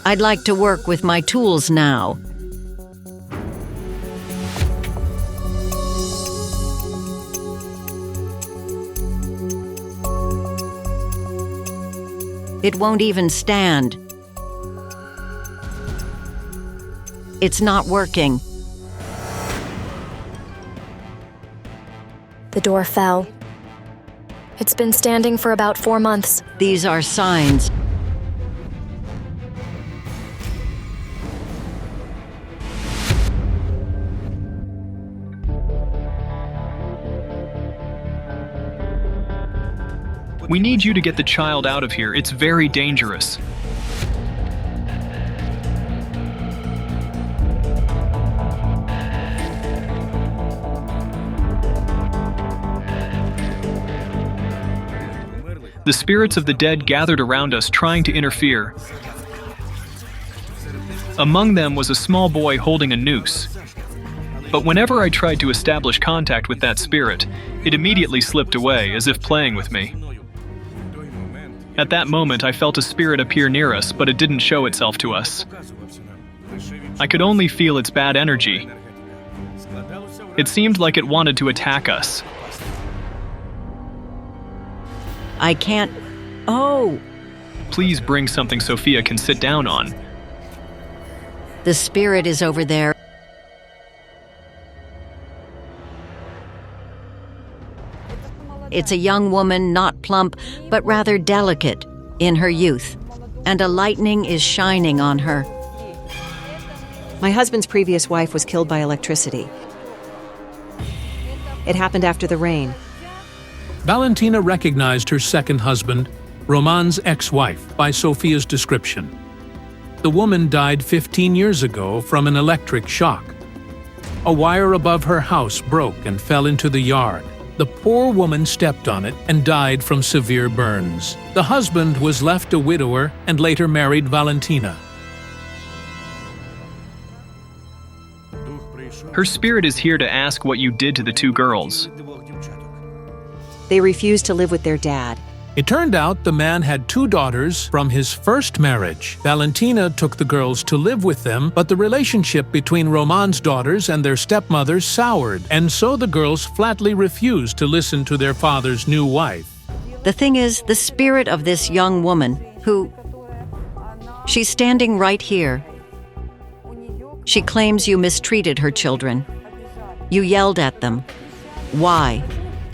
Speaker 10: I'd like to work with my tools now. It won't even stand. It's not working.
Speaker 13: The door fell. It's been standing for about 4 months.
Speaker 10: These are signs.
Speaker 14: We need you to get the child out of here. It's very dangerous. The spirits of the dead gathered around us, trying to interfere. Among them was a small boy holding a noose. But whenever I tried to establish contact with that spirit, it immediately slipped away, as if playing with me. At that moment, I felt a spirit appear near us, but it didn't show itself to us. I could only feel its bad energy. It seemed like it wanted to attack us.
Speaker 10: I can't... Oh!
Speaker 14: Please bring something Sophia can sit down on.
Speaker 10: The spirit is over there. It's a young woman, not plump, but rather delicate in her youth, and a lightning is shining on her.
Speaker 8: My husband's previous wife was killed by electricity. It happened after the rain.
Speaker 1: Valentina recognized her second husband, Roman's ex-wife, by Sophia's description. The woman died 15 years ago from an electric shock. A wire above her house broke and fell into the yard. The poor woman stepped on it and died from severe burns. The husband was left a widower and later married Valentina.
Speaker 14: Her spirit is here to ask what you did to the two girls.
Speaker 8: They refused to live with their dad.
Speaker 1: It turned out the man had 2 daughters from his first marriage. Valentina took the girls to live with them, but the relationship between Roman's daughters and their stepmother soured, and so the girls flatly refused to listen to their father's new wife.
Speaker 10: The thing is, the spirit of this young woman, who... She's standing right here. She claims you mistreated her children. You yelled at them. Why?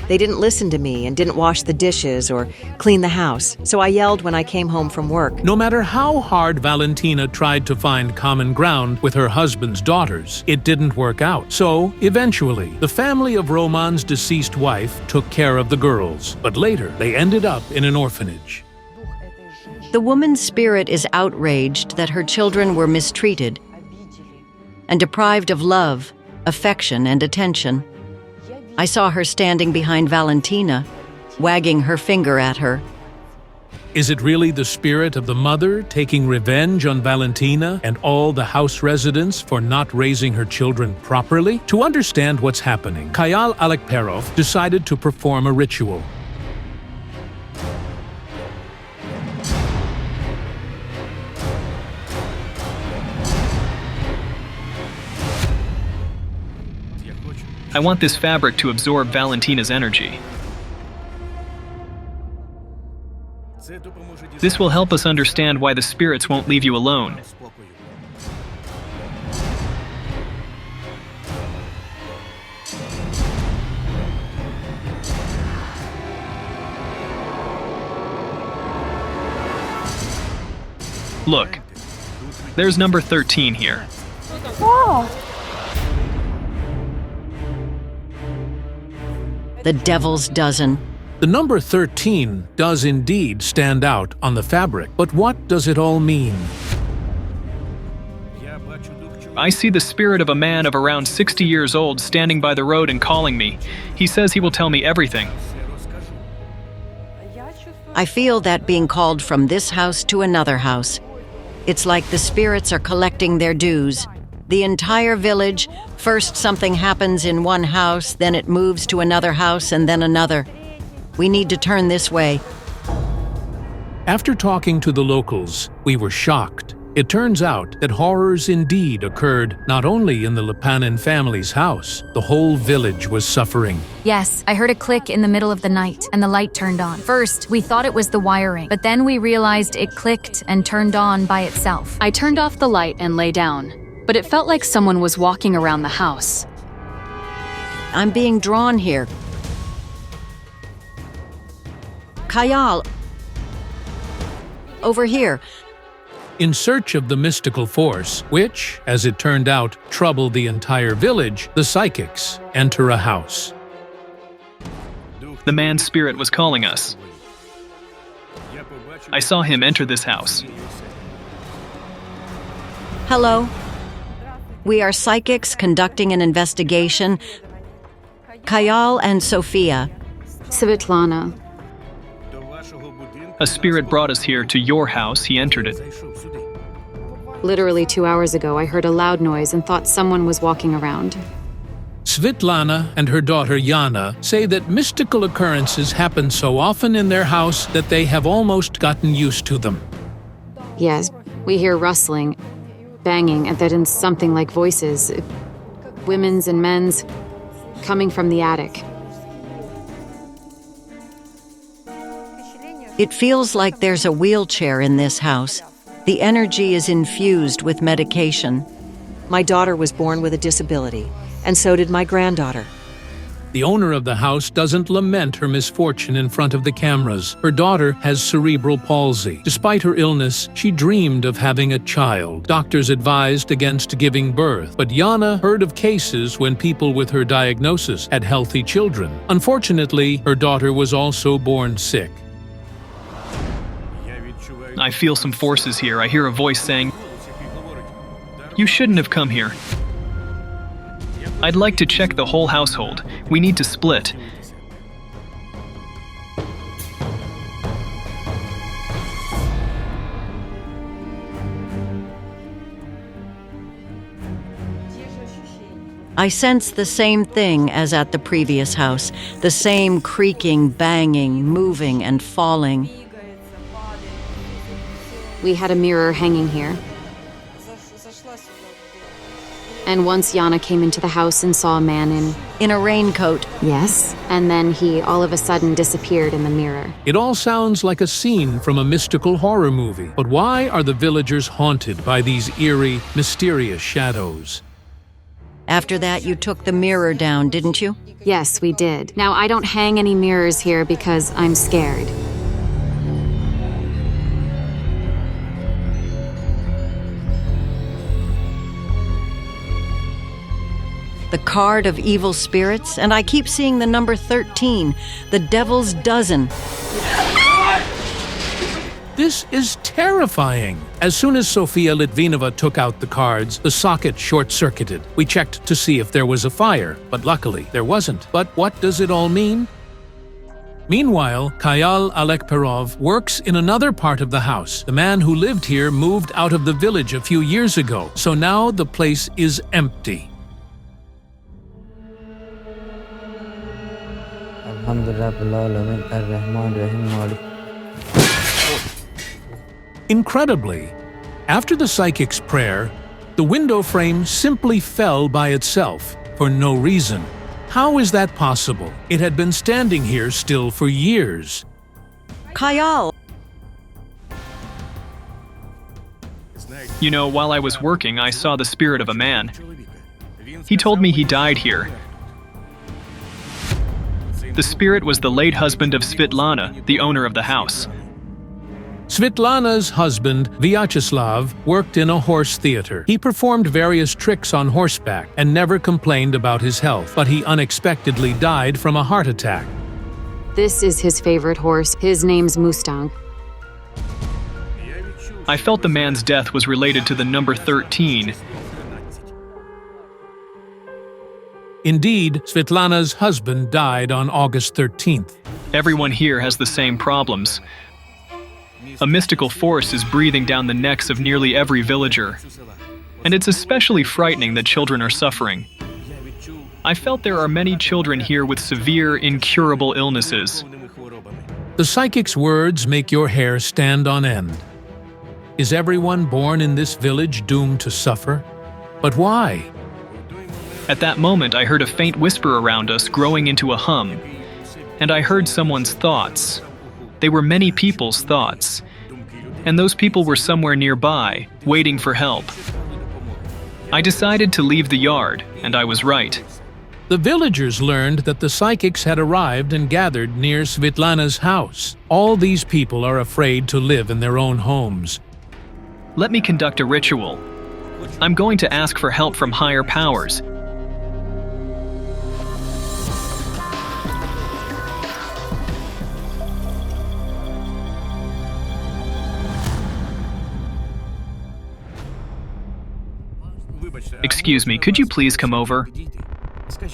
Speaker 8: They didn't listen to me and didn't wash the dishes or clean the house, so I yelled when I came home from work.
Speaker 1: No matter how hard Valentina tried to find common ground with her husband's daughters, it didn't work out. So, eventually, the family of Roman's deceased wife took care of the girls, but later they ended up in an orphanage.
Speaker 10: The woman's spirit is outraged that her children were mistreated and deprived of love, affection, and attention. I saw her standing behind Valentina, wagging her finger at her.
Speaker 1: Is it really the spirit of the mother taking revenge on Valentina and all the house residents for not raising her children properly? To understand what's happening, Kayal Alekperov decided to perform a ritual.
Speaker 14: I want this fabric to absorb Valentina's energy. This will help us understand why the spirits won't leave you alone. Look, there's number 13 here.
Speaker 10: The devil's dozen.
Speaker 1: The number 13 does indeed stand out on the fabric, but what does it all mean?
Speaker 14: I see the spirit of a man of around 60 years old standing by the road and calling me. He says he will tell me everything.
Speaker 10: I feel that being called from this house to another house. It's like the spirits are collecting their dues. The entire village, first something happens in one house, then it moves to another house and then another. We need to turn this way.
Speaker 1: After talking to the locals, we were shocked. It turns out that horrors indeed occurred not only in the Lipanin family's house, the whole village was suffering.
Speaker 12: Yes, I heard a click in the middle of the night, and the light turned on. First, we thought it was the wiring, but then we realized it clicked and turned on by itself.
Speaker 11: I turned off the light and lay down, but it felt like someone was walking around the house.
Speaker 10: I'm being drawn here. Kayal, over here.
Speaker 1: In search of the mystical force, which, as it turned out, troubled the entire village, the psychics enter a house.
Speaker 14: The man's spirit was calling us. I saw him enter this house.
Speaker 10: Hello. We are psychics conducting an investigation. Kayal and Sophia.
Speaker 4: Svetlana.
Speaker 14: A spirit brought us here to your house. He entered it.
Speaker 4: Literally 2 hours ago, I heard a loud noise and thought someone was walking around.
Speaker 1: Svetlana and her daughter Yana say that mystical occurrences happen so often in their house that they have almost gotten used to them.
Speaker 4: Yes, we hear rustling, banging, and then something like voices, women's and men's, coming from the attic.
Speaker 10: It feels like there's a wheelchair in this house. The energy is infused with medication.
Speaker 8: My daughter was born with a disability, and so did my granddaughter.
Speaker 1: The owner of the house doesn't lament her misfortune in front of the cameras. Her daughter has cerebral palsy. Despite her illness, she dreamed of having a child. Doctors advised against giving birth, but Yana heard of cases when people with her diagnosis had healthy children. Unfortunately, her daughter was also born sick.
Speaker 14: I feel some forces here. I hear a voice saying, "You shouldn't have come here." I'd like to check the whole household. We need to split.
Speaker 10: I sense the same thing as at the previous house, the same creaking, banging, moving, and falling.
Speaker 4: We had a mirror hanging here. And once Yana came into the house and saw a man
Speaker 10: in a raincoat.
Speaker 4: Yes, and then he all of a sudden disappeared in the mirror.
Speaker 1: It all sounds like a scene from a mystical horror movie. But why are the villagers haunted by these eerie, mysterious shadows?
Speaker 10: After that, you took the mirror down, didn't you?
Speaker 4: Yes, we did. Now, I don't hang any mirrors here because I'm scared.
Speaker 10: The card of evil spirits, and I keep seeing the number 13, the devil's dozen.
Speaker 1: This is terrifying. As soon as Sofia Litvinova took out the cards, the socket short-circuited. We checked to see if there was a fire, but luckily there wasn't. But what does it all mean? Meanwhile, Kayal Alekperov works in another part of the house. The man who lived here moved out of the village a few years ago, so now the place is empty. Incredibly, after the psychic's prayer, the window frame simply fell by itself, for no reason. How is that possible? It had been standing here still for years.
Speaker 10: Kayal!
Speaker 14: You know, while I was working, I saw the spirit of a man. He told me he died here. The spirit was the late husband of Svetlana, the owner of the house.
Speaker 1: Svetlana's husband, Vyacheslav, worked in a horse theater. He performed various tricks on horseback and never complained about his health, but he unexpectedly died from a heart attack.
Speaker 4: This is his favorite horse. His name's Mustang.
Speaker 14: I felt the man's death was related to the number 13.
Speaker 1: Indeed, Svetlana's husband died on August 13th.
Speaker 14: Everyone here has the same problems. A mystical force is breathing down the necks of nearly every villager. And it's especially frightening that children are suffering. I felt there are many children here with severe, incurable illnesses.
Speaker 1: The psychic's words make your hair stand on end. Is everyone born in this village doomed to suffer? But why?
Speaker 14: At that moment, I heard a faint whisper around us growing into a hum. And I heard someone's thoughts. They were many people's thoughts. And those people were somewhere nearby, waiting for help. I decided to leave the yard, and I was right.
Speaker 1: The villagers learned that the psychics had arrived and gathered near Svetlana's house. All these people are afraid to live in their own homes.
Speaker 14: Let me conduct a ritual. I'm going to ask for help from higher powers. Excuse me, could you please come over?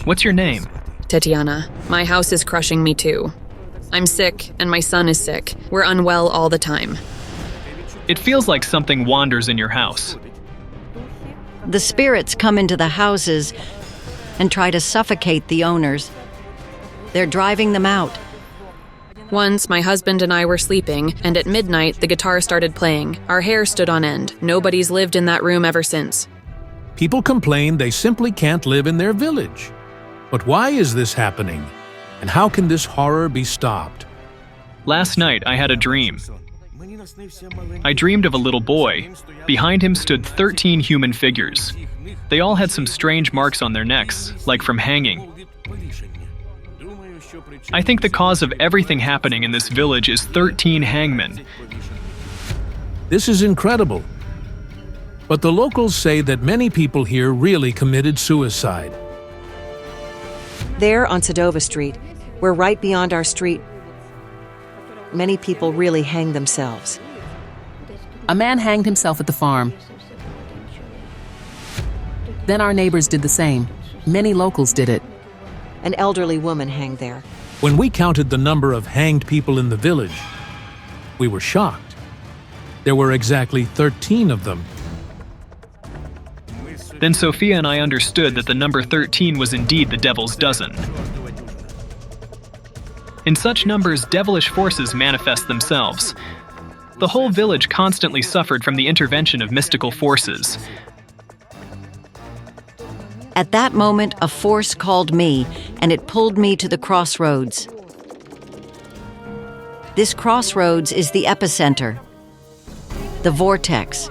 Speaker 14: What's your name?
Speaker 5: Tetiana. My house is crushing me too. I'm sick, and my son is sick. We're unwell all the time.
Speaker 14: It feels like something wanders in your house.
Speaker 10: The spirits come into the houses and try to suffocate the owners. They're driving them out.
Speaker 5: Once, my husband and I were sleeping, and at midnight, the guitar started playing. Our hair stood on end. Nobody's lived in that room ever since.
Speaker 1: People complain they simply can't live in their village. But why is this happening? And how can this horror be stopped?
Speaker 14: Last night, I had a dream. I dreamed of a little boy. Behind him stood 13 human figures. They all had some strange marks on their necks, like from hanging. I think the cause of everything happening in this village is 13 hangmen.
Speaker 1: This is incredible. But the locals say that many people here really committed suicide.
Speaker 8: There on Sadova Street, we're right beyond our street. Many people really hang themselves.
Speaker 15: A man hanged himself at the farm. Then our neighbors did the same. Many locals did it.
Speaker 8: An elderly woman hanged there.
Speaker 1: When we counted the number of hanged people in the village, we were shocked. There were exactly 13 of them.
Speaker 14: Then Sophia and I understood that the number 13 was indeed the devil's dozen. In such numbers, devilish forces manifest themselves. The whole village constantly suffered from the intervention of mystical forces.
Speaker 10: At that moment, a force called me, and it pulled me to the crossroads. This crossroads is the epicenter, the vortex.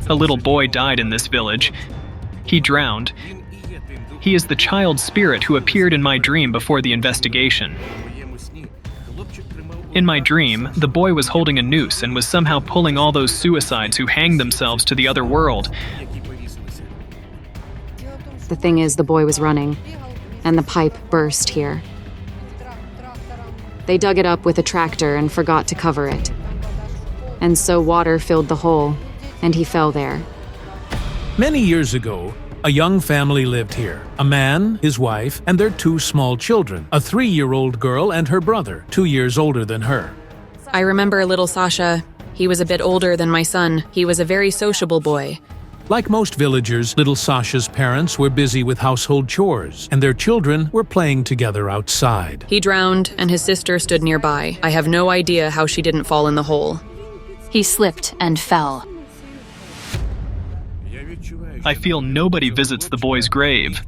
Speaker 14: A little boy died in this village. He drowned. He is the child spirit who appeared in my dream before the investigation. In my dream, the boy was holding a noose and was somehow pulling all those suicides who hanged themselves to the other world.
Speaker 4: The thing is, the boy was running, and the pipe burst here. They dug it up with a tractor and forgot to cover it. And so water filled the hole, and he fell there.
Speaker 1: Many years ago, a young family lived here. A man, his wife, and their 2 small children, a 3-year-old girl and her brother, 2 years older than her.
Speaker 5: I remember little Sasha. He was a bit older than my son. He was a very sociable boy.
Speaker 1: Like most villagers, little Sasha's parents were busy with household chores, and their children were playing together outside.
Speaker 5: He drowned, and his sister stood nearby. I have no idea how she didn't fall in the hole.
Speaker 11: He slipped and fell.
Speaker 14: I feel nobody visits the boy's grave.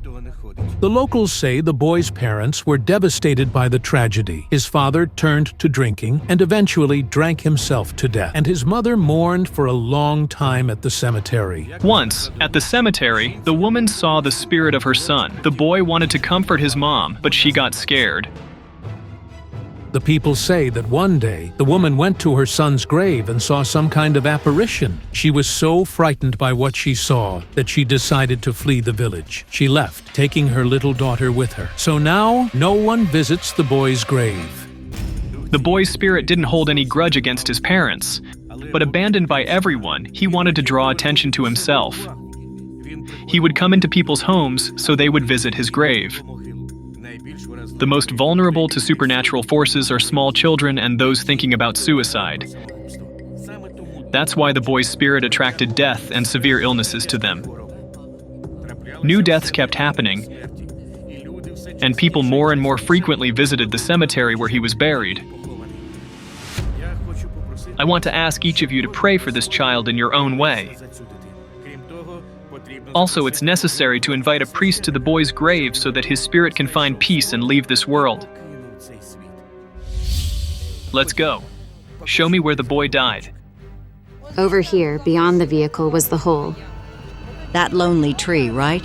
Speaker 1: The locals say the boy's parents were devastated by the tragedy. His father turned to drinking and eventually drank himself to death, and his mother mourned for a long time at the cemetery.
Speaker 14: Once, at the cemetery, the woman saw the spirit of her son. The boy wanted to comfort his mom, but she got scared.
Speaker 1: The people say that one day, the woman went to her son's grave and saw some kind of apparition. She was so frightened by what she saw that she decided to flee the village. She left, taking her little daughter with her. So now, no one visits the boy's grave.
Speaker 14: The boy's spirit didn't hold any grudge against his parents, but abandoned by everyone, he wanted to draw attention to himself. He would come into people's homes so they would visit his grave. The most vulnerable to supernatural forces are small children and those thinking about suicide. That's why the boy's spirit attracted death and severe illnesses to them. New deaths kept happening, and people more and more frequently visited the cemetery where he was buried. I want to ask each of you to pray for this child in your own way. Also, it's necessary to invite a priest to the boy's grave so that his spirit can find peace and leave this world. Let's go. Show me where the boy died.
Speaker 4: Over here, beyond the vehicle, was the hole.
Speaker 10: That lonely tree, right?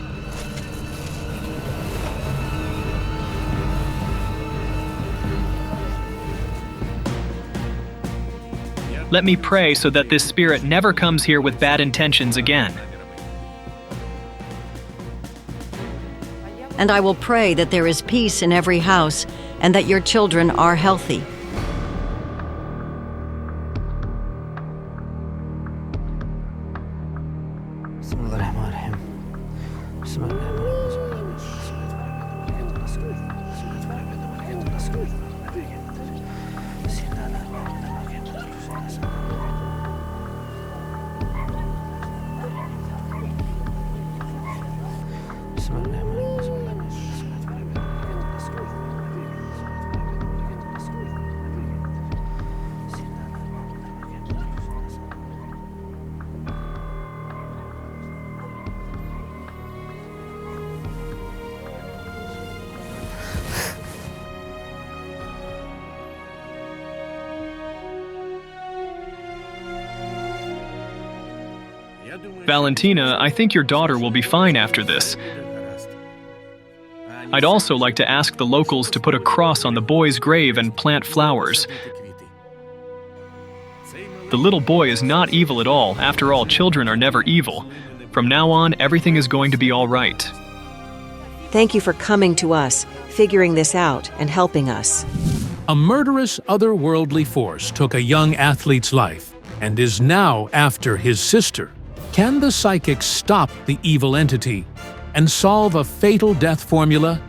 Speaker 14: Let me pray so that this spirit never comes here with bad intentions again.
Speaker 10: And I will pray that there is peace in every house and that your children are healthy.
Speaker 14: Valentina, I think your daughter will be fine after this. I'd also like to ask the locals to put a cross on the boy's grave and plant flowers. The little boy is not evil at all. After all, children are never evil. From now on, everything is going to be all right.
Speaker 8: Thank you for coming to us, figuring this out, and helping us.
Speaker 1: A murderous, otherworldly force took a young athlete's life and is now after his sister. Can the psychics stop the evil entity and solve a fatal death formula?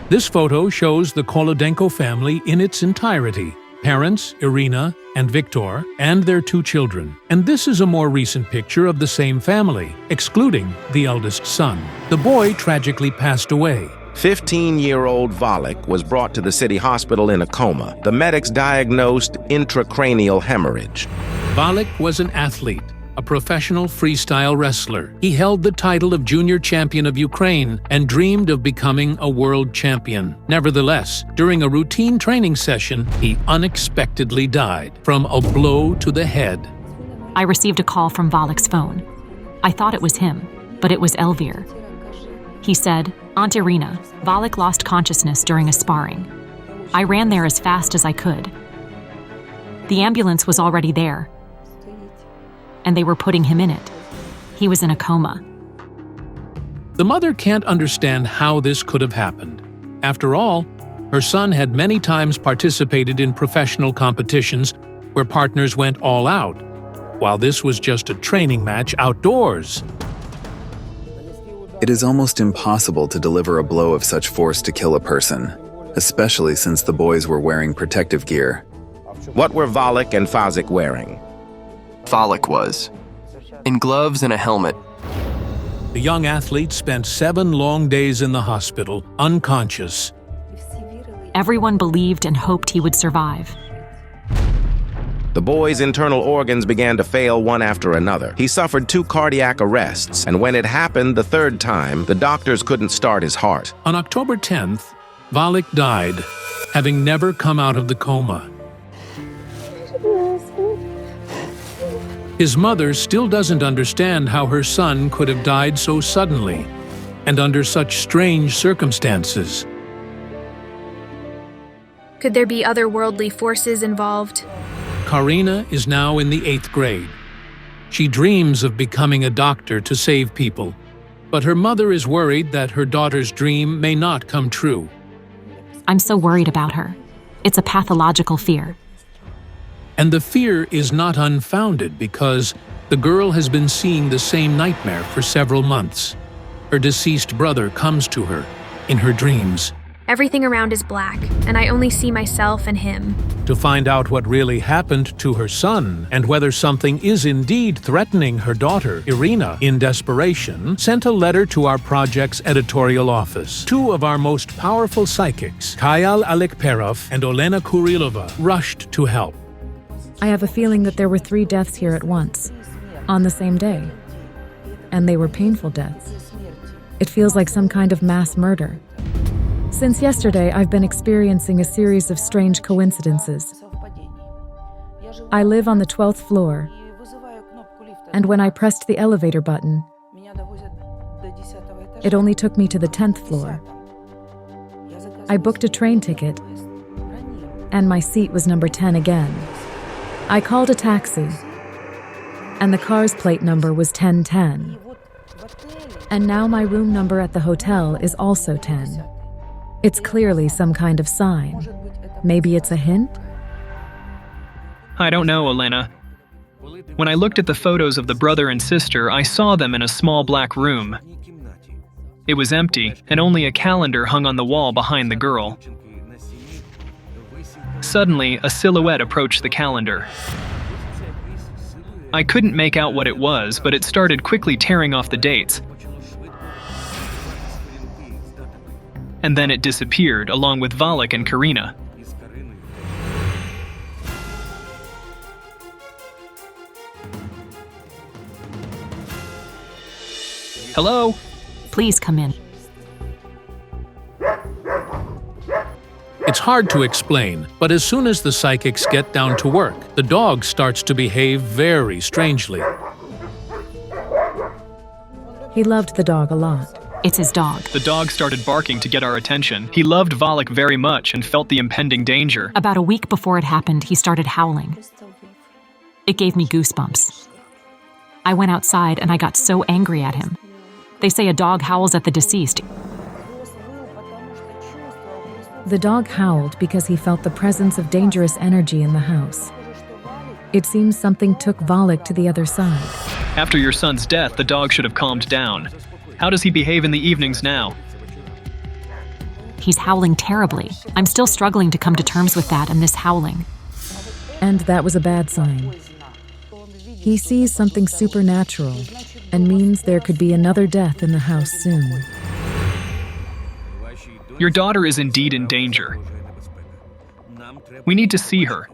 Speaker 1: This photo shows the Kolodenko family in its entirety. Parents, Irina and Viktor, and their 2 children. And this is a more recent picture of the same family, excluding the eldest son. The boy tragically passed away.
Speaker 16: 15-year-old Valek was brought to the city hospital in a coma. The medics diagnosed intracranial hemorrhage.
Speaker 1: Valek was an athlete, a professional freestyle wrestler. He held the title of Junior Champion of Ukraine and dreamed of becoming a world champion. Nevertheless, during a routine training session, he unexpectedly died from a blow to the head.
Speaker 17: I received a call from Valek's phone. I thought it was him, but it was Elvir. He said, "Aunt Irina, Valak lost consciousness during a sparring. I ran there as fast as I could. The ambulance was already there, and they were putting him in it. He was in a coma."
Speaker 1: The mother can't understand how this could have happened. After all, her son had many times participated in professional competitions where partners went all out, while this was just a training match outdoors.
Speaker 18: It is almost impossible to deliver a blow of such force to kill a person, especially since the boys were wearing protective gear.
Speaker 16: What were Valak and Fazik wearing?
Speaker 7: Valak was in gloves and a helmet.
Speaker 1: The young athlete spent 7 long days in the hospital, unconscious.
Speaker 17: Everyone believed and hoped he would survive.
Speaker 16: The boy's internal organs began to fail one after another. He suffered 2 cardiac arrests, and when it happened the 3rd time, the doctors couldn't start his heart.
Speaker 1: On October 10th, Valak died, having never come out of the coma. His mother still doesn't understand how her son could have died so suddenly and under such strange circumstances.
Speaker 19: Could there be otherworldly forces involved?
Speaker 1: Karina is now in the 8th grade. She dreams of becoming a doctor to save people, but her mother is worried that her daughter's dream may not come true.
Speaker 17: I'm so worried about her. It's a pathological fear.
Speaker 1: And the fear is not unfounded because the girl has been seeing the same nightmare for several months. Her deceased brother comes to her in her dreams.
Speaker 19: Everything around is black, and I only see myself and him.
Speaker 1: To find out what really happened to her son and whether something is indeed threatening her daughter, Irina, in desperation, sent a letter to our project's editorial office. 2 of our most powerful psychics, Kayal Alekperov and Olena Kurilova, rushed to help.
Speaker 20: I have a feeling that there were 3 deaths here at once, on the same day. And they were painful deaths. It feels like some kind of mass murder. Since yesterday, I've been experiencing a series of strange coincidences. I live on the 12th floor, and when I pressed the elevator button, it only took me to the 10th floor. I booked a train ticket, and my seat was number 10 again. I called a taxi, and the car's plate number was 1010. And now my room number at the hotel is also 10. It's clearly some kind of sign. Maybe it's a hint?
Speaker 14: I don't know, Elena. When I looked at the photos of the brother and sister, I saw them in a small black room. It was empty, and only a calendar hung on the wall behind the girl. Suddenly, a silhouette approached the calendar. I couldn't make out what it was, but it started quickly tearing off the dates. And then it disappeared, along with Valak and Karina. Hello?
Speaker 17: Please come in.
Speaker 1: It's hard to explain, but as soon as the psychics get down to work, the dog starts to behave very strangely.
Speaker 20: He loved the dog a lot.
Speaker 17: It's his dog.
Speaker 14: The dog started barking to get our attention. He loved Valak very much and felt the impending danger.
Speaker 17: About a week before it happened, he started howling. It gave me goosebumps. I went outside and I got so angry at him. They say a dog howls at the deceased.
Speaker 20: The dog howled because he felt the presence of dangerous energy in the house. It seems something took Valak to the other side.
Speaker 14: After your son's death, the dog should have calmed down. How does he behave in the evenings now?
Speaker 17: He's howling terribly. I'm still struggling to come to terms with that and this howling.
Speaker 20: And that was a bad sign. He sees something supernatural and means there could be another death in the house soon.
Speaker 14: Your daughter is indeed in danger. We need to see her.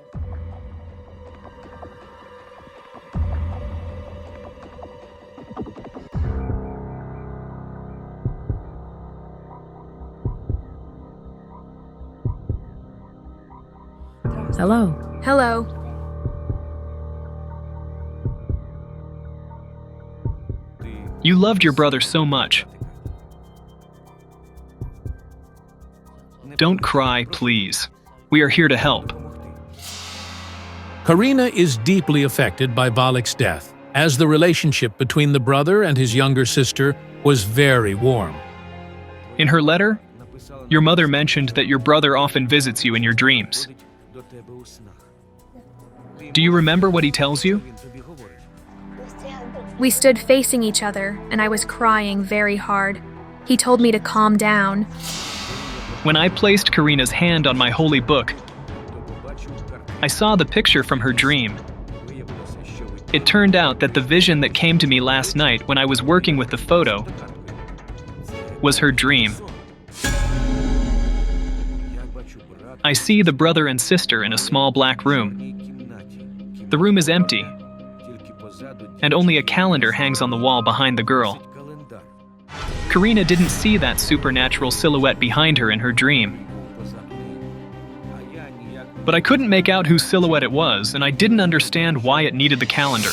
Speaker 20: Hello.
Speaker 19: Hello.
Speaker 14: You loved your brother so much. Don't cry, please. We are here to help.
Speaker 1: Karina is deeply affected by Valek's death, as the relationship between the brother and his younger sister was very warm.
Speaker 14: In her letter, your mother mentioned that your brother often visits you in your dreams. Do you remember what he tells you?
Speaker 19: We stood facing each other, and I was crying very hard. He told me to calm down.
Speaker 14: When I placed Karina's hand on my holy book, I saw the picture from her dream. It turned out that the vision that came to me last night when I was working with the photo was her dream. I see the brother and sister in a small black room. The room is empty, and only a calendar hangs on the wall behind the girl. Karina didn't see that supernatural silhouette behind her in her dream. But I couldn't make out whose silhouette it was, and I didn't understand why it needed the calendar.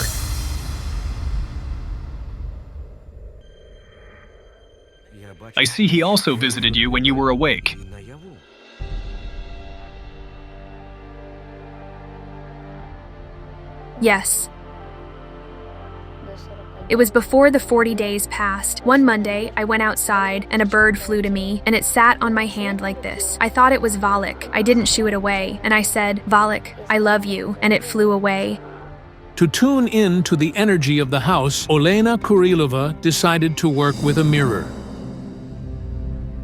Speaker 14: I see he also visited you when you were awake.
Speaker 19: Yes. It was before the 40 days passed. One Monday, I went outside and a bird flew to me and it sat on my hand like this. I thought it was Valek. I didn't shoo it away and I said, "Valek, I love you," and it flew away.
Speaker 1: To tune in to the energy of the house, Olena Kurilova decided to work with a mirror.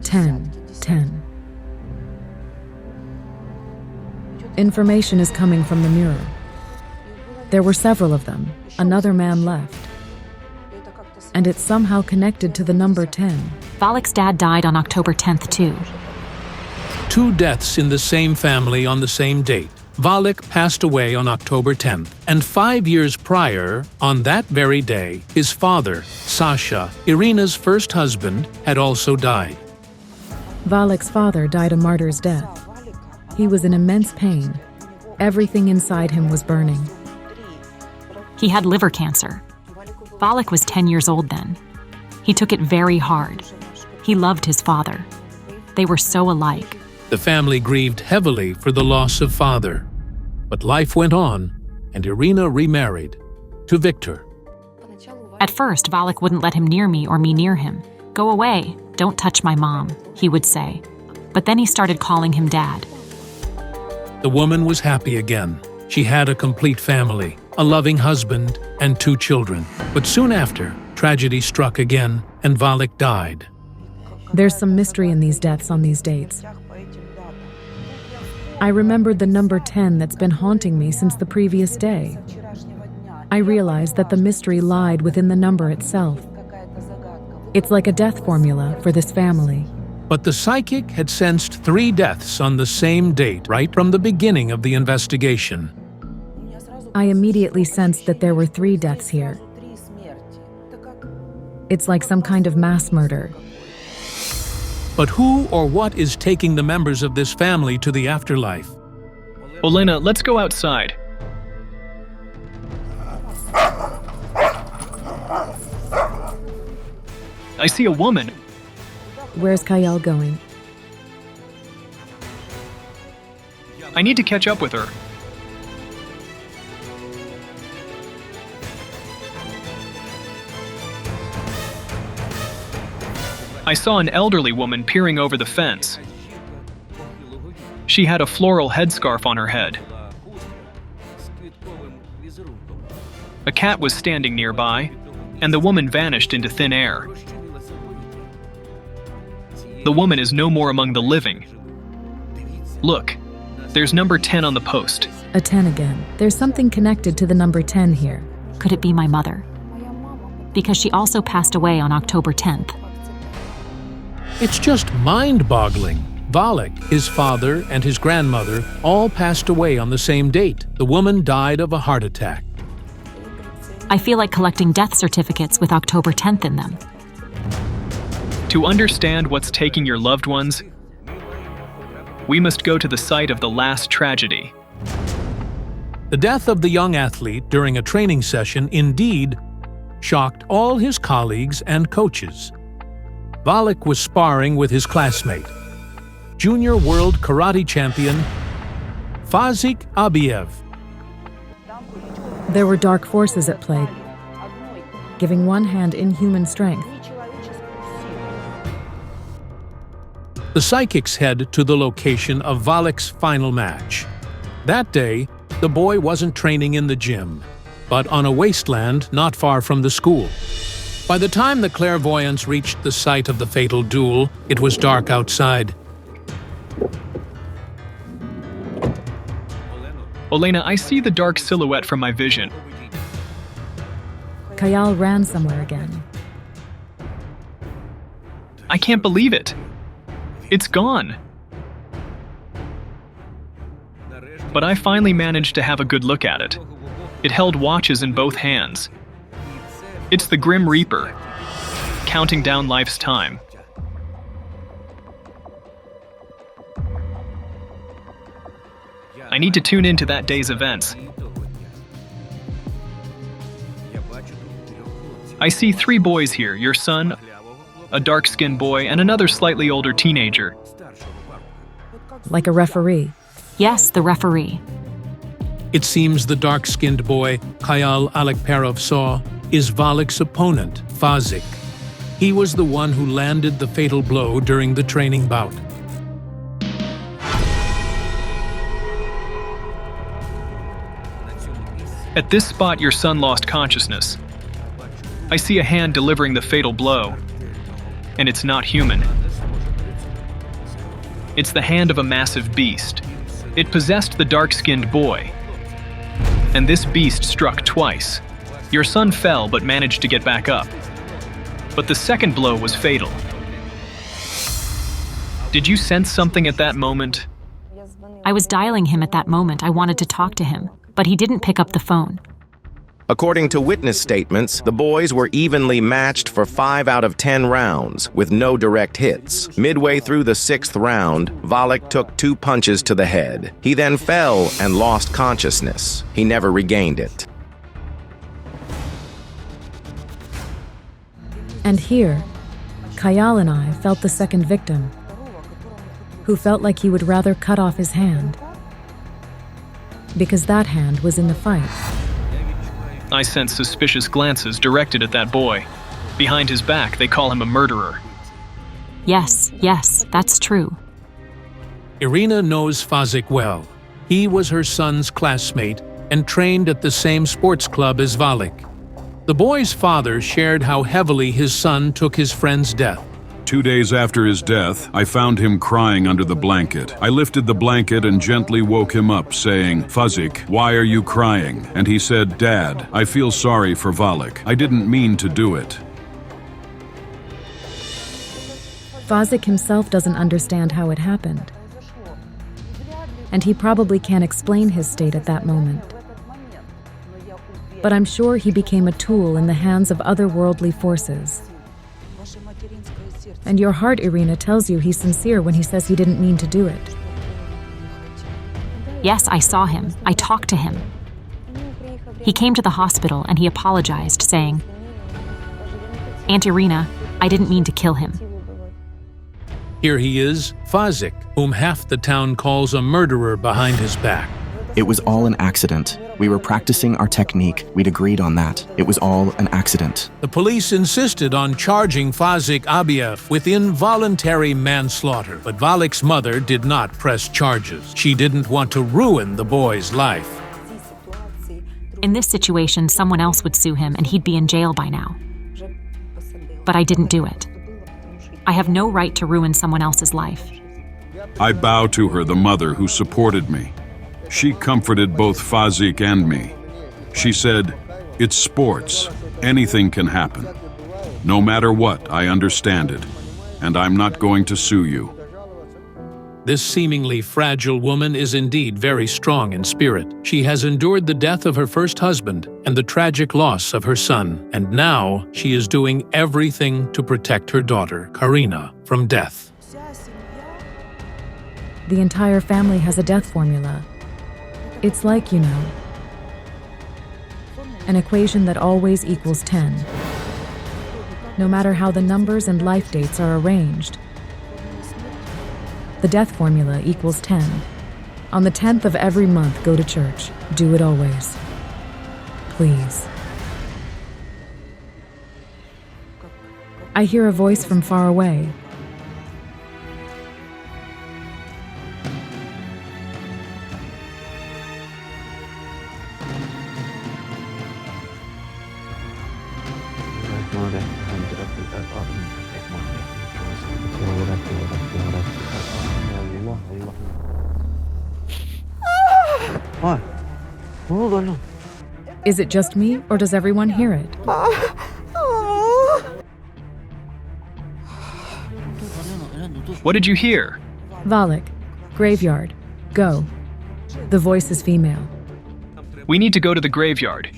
Speaker 20: 10. Information is coming from the mirror. There were several of them. Another man left. And it's somehow connected to the number 10.
Speaker 17: Valek's dad died on October 10th, too.
Speaker 1: 2 deaths in the same family on the same date. Valek passed away on October 10th, and 5 years prior, on that very day, his father, Sasha, Irina's first husband, had also died.
Speaker 20: Valek's father died a martyr's death. He was in immense pain. Everything inside him was burning.
Speaker 17: He had liver cancer. Valek was 10 years old then. He took it very hard. He loved his father. They were so alike.
Speaker 1: The family grieved heavily for the loss of father. But life went on, and Irina remarried to Victor.
Speaker 17: At first, Valek wouldn't let him near me or me near him. "Go away, don't touch my mom," he would say. But then he started calling him Dad.
Speaker 1: The woman was happy again. She had a complete family, a loving husband, and 2 children. But soon after, tragedy struck again, and Valek died.
Speaker 20: There's some mystery in these deaths on these dates. I remembered the number 10 that's been haunting me since the previous day. I realized that the mystery lied within the number itself. It's like a death formula for this family.
Speaker 1: But the psychic had sensed 3 deaths on the same date right from the beginning of the investigation.
Speaker 20: I immediately sensed that there were 3 deaths here. It's like some kind of mass murder.
Speaker 1: But who or what is taking the members of this family to the afterlife?
Speaker 14: Olena, let's go outside. I see a woman.
Speaker 20: Where's Kayal going?
Speaker 14: I need to catch up with her. I saw an elderly woman peering over the fence. She had a floral headscarf on her head. A cat was standing nearby, and the woman vanished into thin air. The woman is no more among the living. Look, there's number 10 on the post.
Speaker 20: A 10 again. There's something connected to the number 10 here.
Speaker 17: Could it be my mother? Because she also passed away on October 10th.
Speaker 1: It's just mind-boggling. Valek, his father, and his grandmother all passed away on the same date. The woman died of a heart attack.
Speaker 17: I feel like collecting death certificates with October 10th in them.
Speaker 14: To understand what's taking your loved ones, we must go to the site of the last tragedy.
Speaker 1: The death of the young athlete during a training session indeed shocked all his colleagues and coaches. Valak was sparring with his classmate, junior world karate champion Fazik Abiev.
Speaker 20: There were dark forces at play, giving one hand inhuman strength.
Speaker 1: The psychics head to the location of Valak's final match. That day, the boy wasn't training in the gym, but on a wasteland not far from the school. By the time the clairvoyants reached the site of the fatal duel, it was dark outside.
Speaker 14: Olena, I see the dark silhouette from my vision.
Speaker 20: Kayal ran somewhere again.
Speaker 14: I can't believe it. It's gone. But I finally managed to have a good look at it. It held watches in both hands. It's the Grim Reaper, counting down life's time. I need to tune into that day's events. I see 3 boys here, your son, a dark-skinned boy, and another slightly older teenager.
Speaker 20: Like a referee.
Speaker 17: Yes, the referee.
Speaker 1: It seems the dark-skinned boy Kayal Alekperov saw is Valak's opponent, Fazik. He was the one who landed the fatal blow during the training bout.
Speaker 14: At this spot, your son lost consciousness. I see a hand delivering the fatal blow, and it's not human. It's the hand of a massive beast. It possessed the dark-skinned boy, and this beast struck twice. Your son fell but managed to get back up. But the second blow was fatal. Did you sense something at that moment?
Speaker 17: I was dialing him at that moment. I wanted to talk to him, but he didn't pick up the phone.
Speaker 16: According to witness statements, the boys were evenly matched for 5 out of 10 rounds, with no direct hits. Midway through the 6th round, Valak took 2 punches to the head. He then fell and lost consciousness. He never regained it.
Speaker 20: And here, Kayal and I felt the second victim, who felt like he would rather cut off his hand, because that hand was in the fight.
Speaker 14: I sense suspicious glances directed at that boy. Behind his back, they call him a murderer.
Speaker 17: Yes, that's true.
Speaker 1: Irina knows Fazik well. He was her son's classmate and trained at the same sports club as Valak. The boy's father shared how heavily his son took his friend's death.
Speaker 21: 2 days after his death, I found him crying under the blanket. I lifted the blanket and gently woke him up, saying, "Fazik, why are you crying?" And he said, "Dad, I feel sorry for Valak. I didn't mean to do it."
Speaker 20: Fazik himself doesn't understand how it happened, and he probably can't explain his state at that moment. But I'm sure he became a tool in the hands of otherworldly forces. And your heart, Irina, tells you he's sincere when he says he didn't mean to do it.
Speaker 17: Yes, I saw him. I talked to him. He came to the hospital and he apologized, saying, "Aunt Irina, I didn't mean to kill him."
Speaker 1: Here he is, Fazik, whom half the town calls a murderer behind his back.
Speaker 22: It was all an accident. We were practicing our technique. We'd agreed on that. It was all an accident.
Speaker 1: The police insisted on charging Fazik Abiev with involuntary manslaughter, but Valak's mother did not press charges. She didn't want to ruin the boy's life.
Speaker 17: In this situation, someone else would sue him and he'd be in jail by now. But I didn't do it. I have no right to ruin someone else's life.
Speaker 21: I bow to her, the mother who supported me. She comforted both Fazik and me. She said, "It's sports. Anything can happen. No matter what, I understand it, and I'm not going to sue you."
Speaker 1: This seemingly fragile woman is indeed very strong in spirit. She has endured the death of her first husband and the tragic loss of her son, and now she is doing everything to protect her daughter, Karina, from death.
Speaker 20: The entire family has a death formula. It's like, an equation that always equals 10. No matter how the numbers and life dates are arranged, the death formula equals 10. On the 10th of every month, go to church. Do it always. Please. I hear a voice from far away. Is it just me, or does everyone hear it?
Speaker 14: What did you hear?
Speaker 20: Valak, graveyard, go. The voice is female.
Speaker 14: We need to go to the graveyard.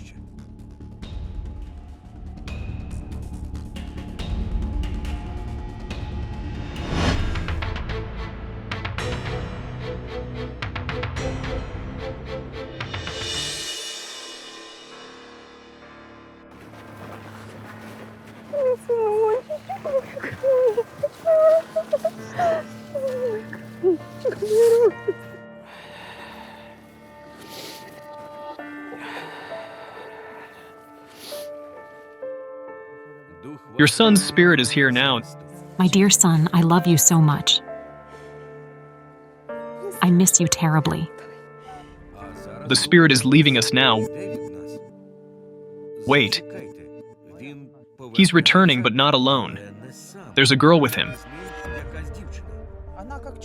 Speaker 14: Your son's spirit is here now.
Speaker 17: My dear son, I love you so much. I miss you terribly.
Speaker 14: The spirit is leaving us now. Wait. He's returning, but not alone. There's a girl with him.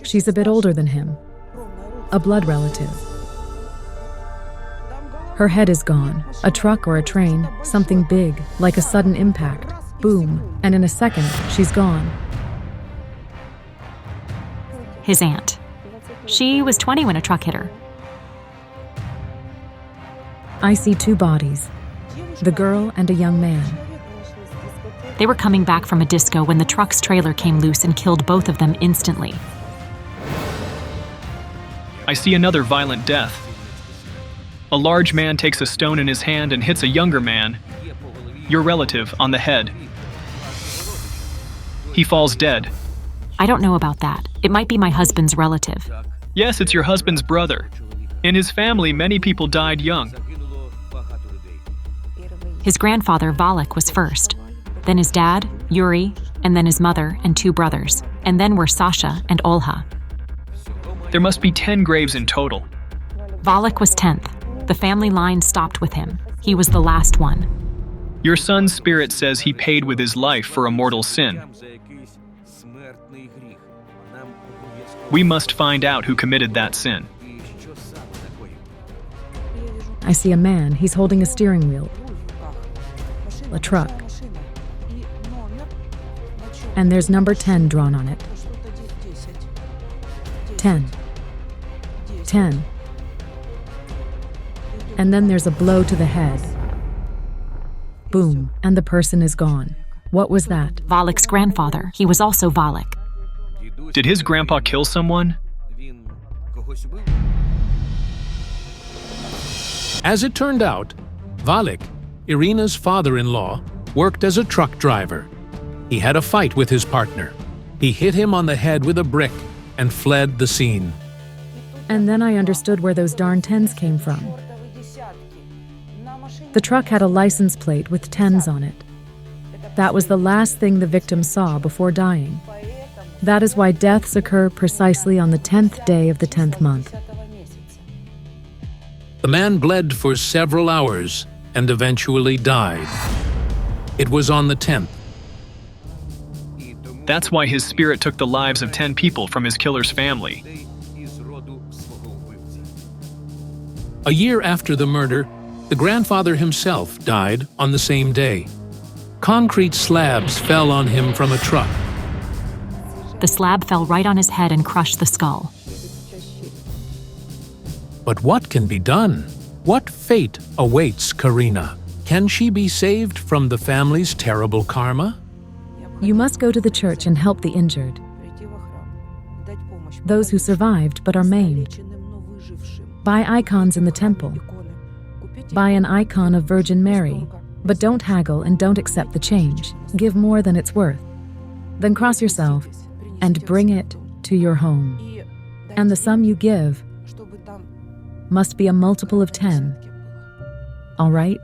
Speaker 20: She's a bit older than him. A blood relative. Her head is gone. A truck or a train, something big, like a sudden impact. Boom, and in a second, she's gone.
Speaker 17: His aunt. She was 20 when a truck hit her.
Speaker 20: I see two bodies, the girl and a young man.
Speaker 17: They were coming back from a disco when the truck's trailer came loose and killed both of them instantly.
Speaker 14: I see another violent death. A large man takes a stone in his hand and hits a younger man, your relative, on the head. He falls dead.
Speaker 17: I don't know about that. It might be my husband's relative.
Speaker 14: Yes, it's your husband's brother. In his family, many people died young.
Speaker 17: His grandfather, Valak, was first. Then his dad, Yuri, and then his mother and two brothers. And then were Sasha and Olha.
Speaker 14: There must be 10 graves in total.
Speaker 17: Valak was 10th. The family line stopped with him. He was the last one.
Speaker 14: Your son's spirit says he paid with his life for a mortal sin. We must find out who committed that sin.
Speaker 20: I see a man. He's holding a steering wheel. A truck. And there's number 10 drawn on it. 10. 10. And then there's a blow to the head. Boom, and the person is gone. What was that?
Speaker 17: Valak's grandfather. He was also Valak.
Speaker 14: Did his grandpa kill someone?
Speaker 1: As it turned out, Valak, Irina's father-in-law, worked as a truck driver. He had a fight with his partner. He hit him on the head with a brick and fled the scene.
Speaker 20: And then I understood where those darn 10s came from. The truck had a license plate with 10s on it. That was the last thing the victim saw before dying. That is why deaths occur precisely on the 10th day of the 10th month.
Speaker 1: The man bled for several hours and eventually died. It was on the 10th.
Speaker 14: That's why his spirit took the lives of 10 people from his killer's family.
Speaker 1: A year after the murder, the grandfather himself died on the same day. Concrete slabs fell on him from a truck.
Speaker 17: The slab fell right on his head and crushed the skull.
Speaker 1: But what can be done? What fate awaits Karina? Can she be saved from the family's terrible karma?
Speaker 20: You must go to the church and help the injured. Those who survived but are maimed. Buy icons in the temple. Buy an icon of Virgin Mary, but don't haggle and don't accept the change. Give more than it's worth. Then cross yourself and bring it to your home. And the sum you give must be a multiple of 10. All right?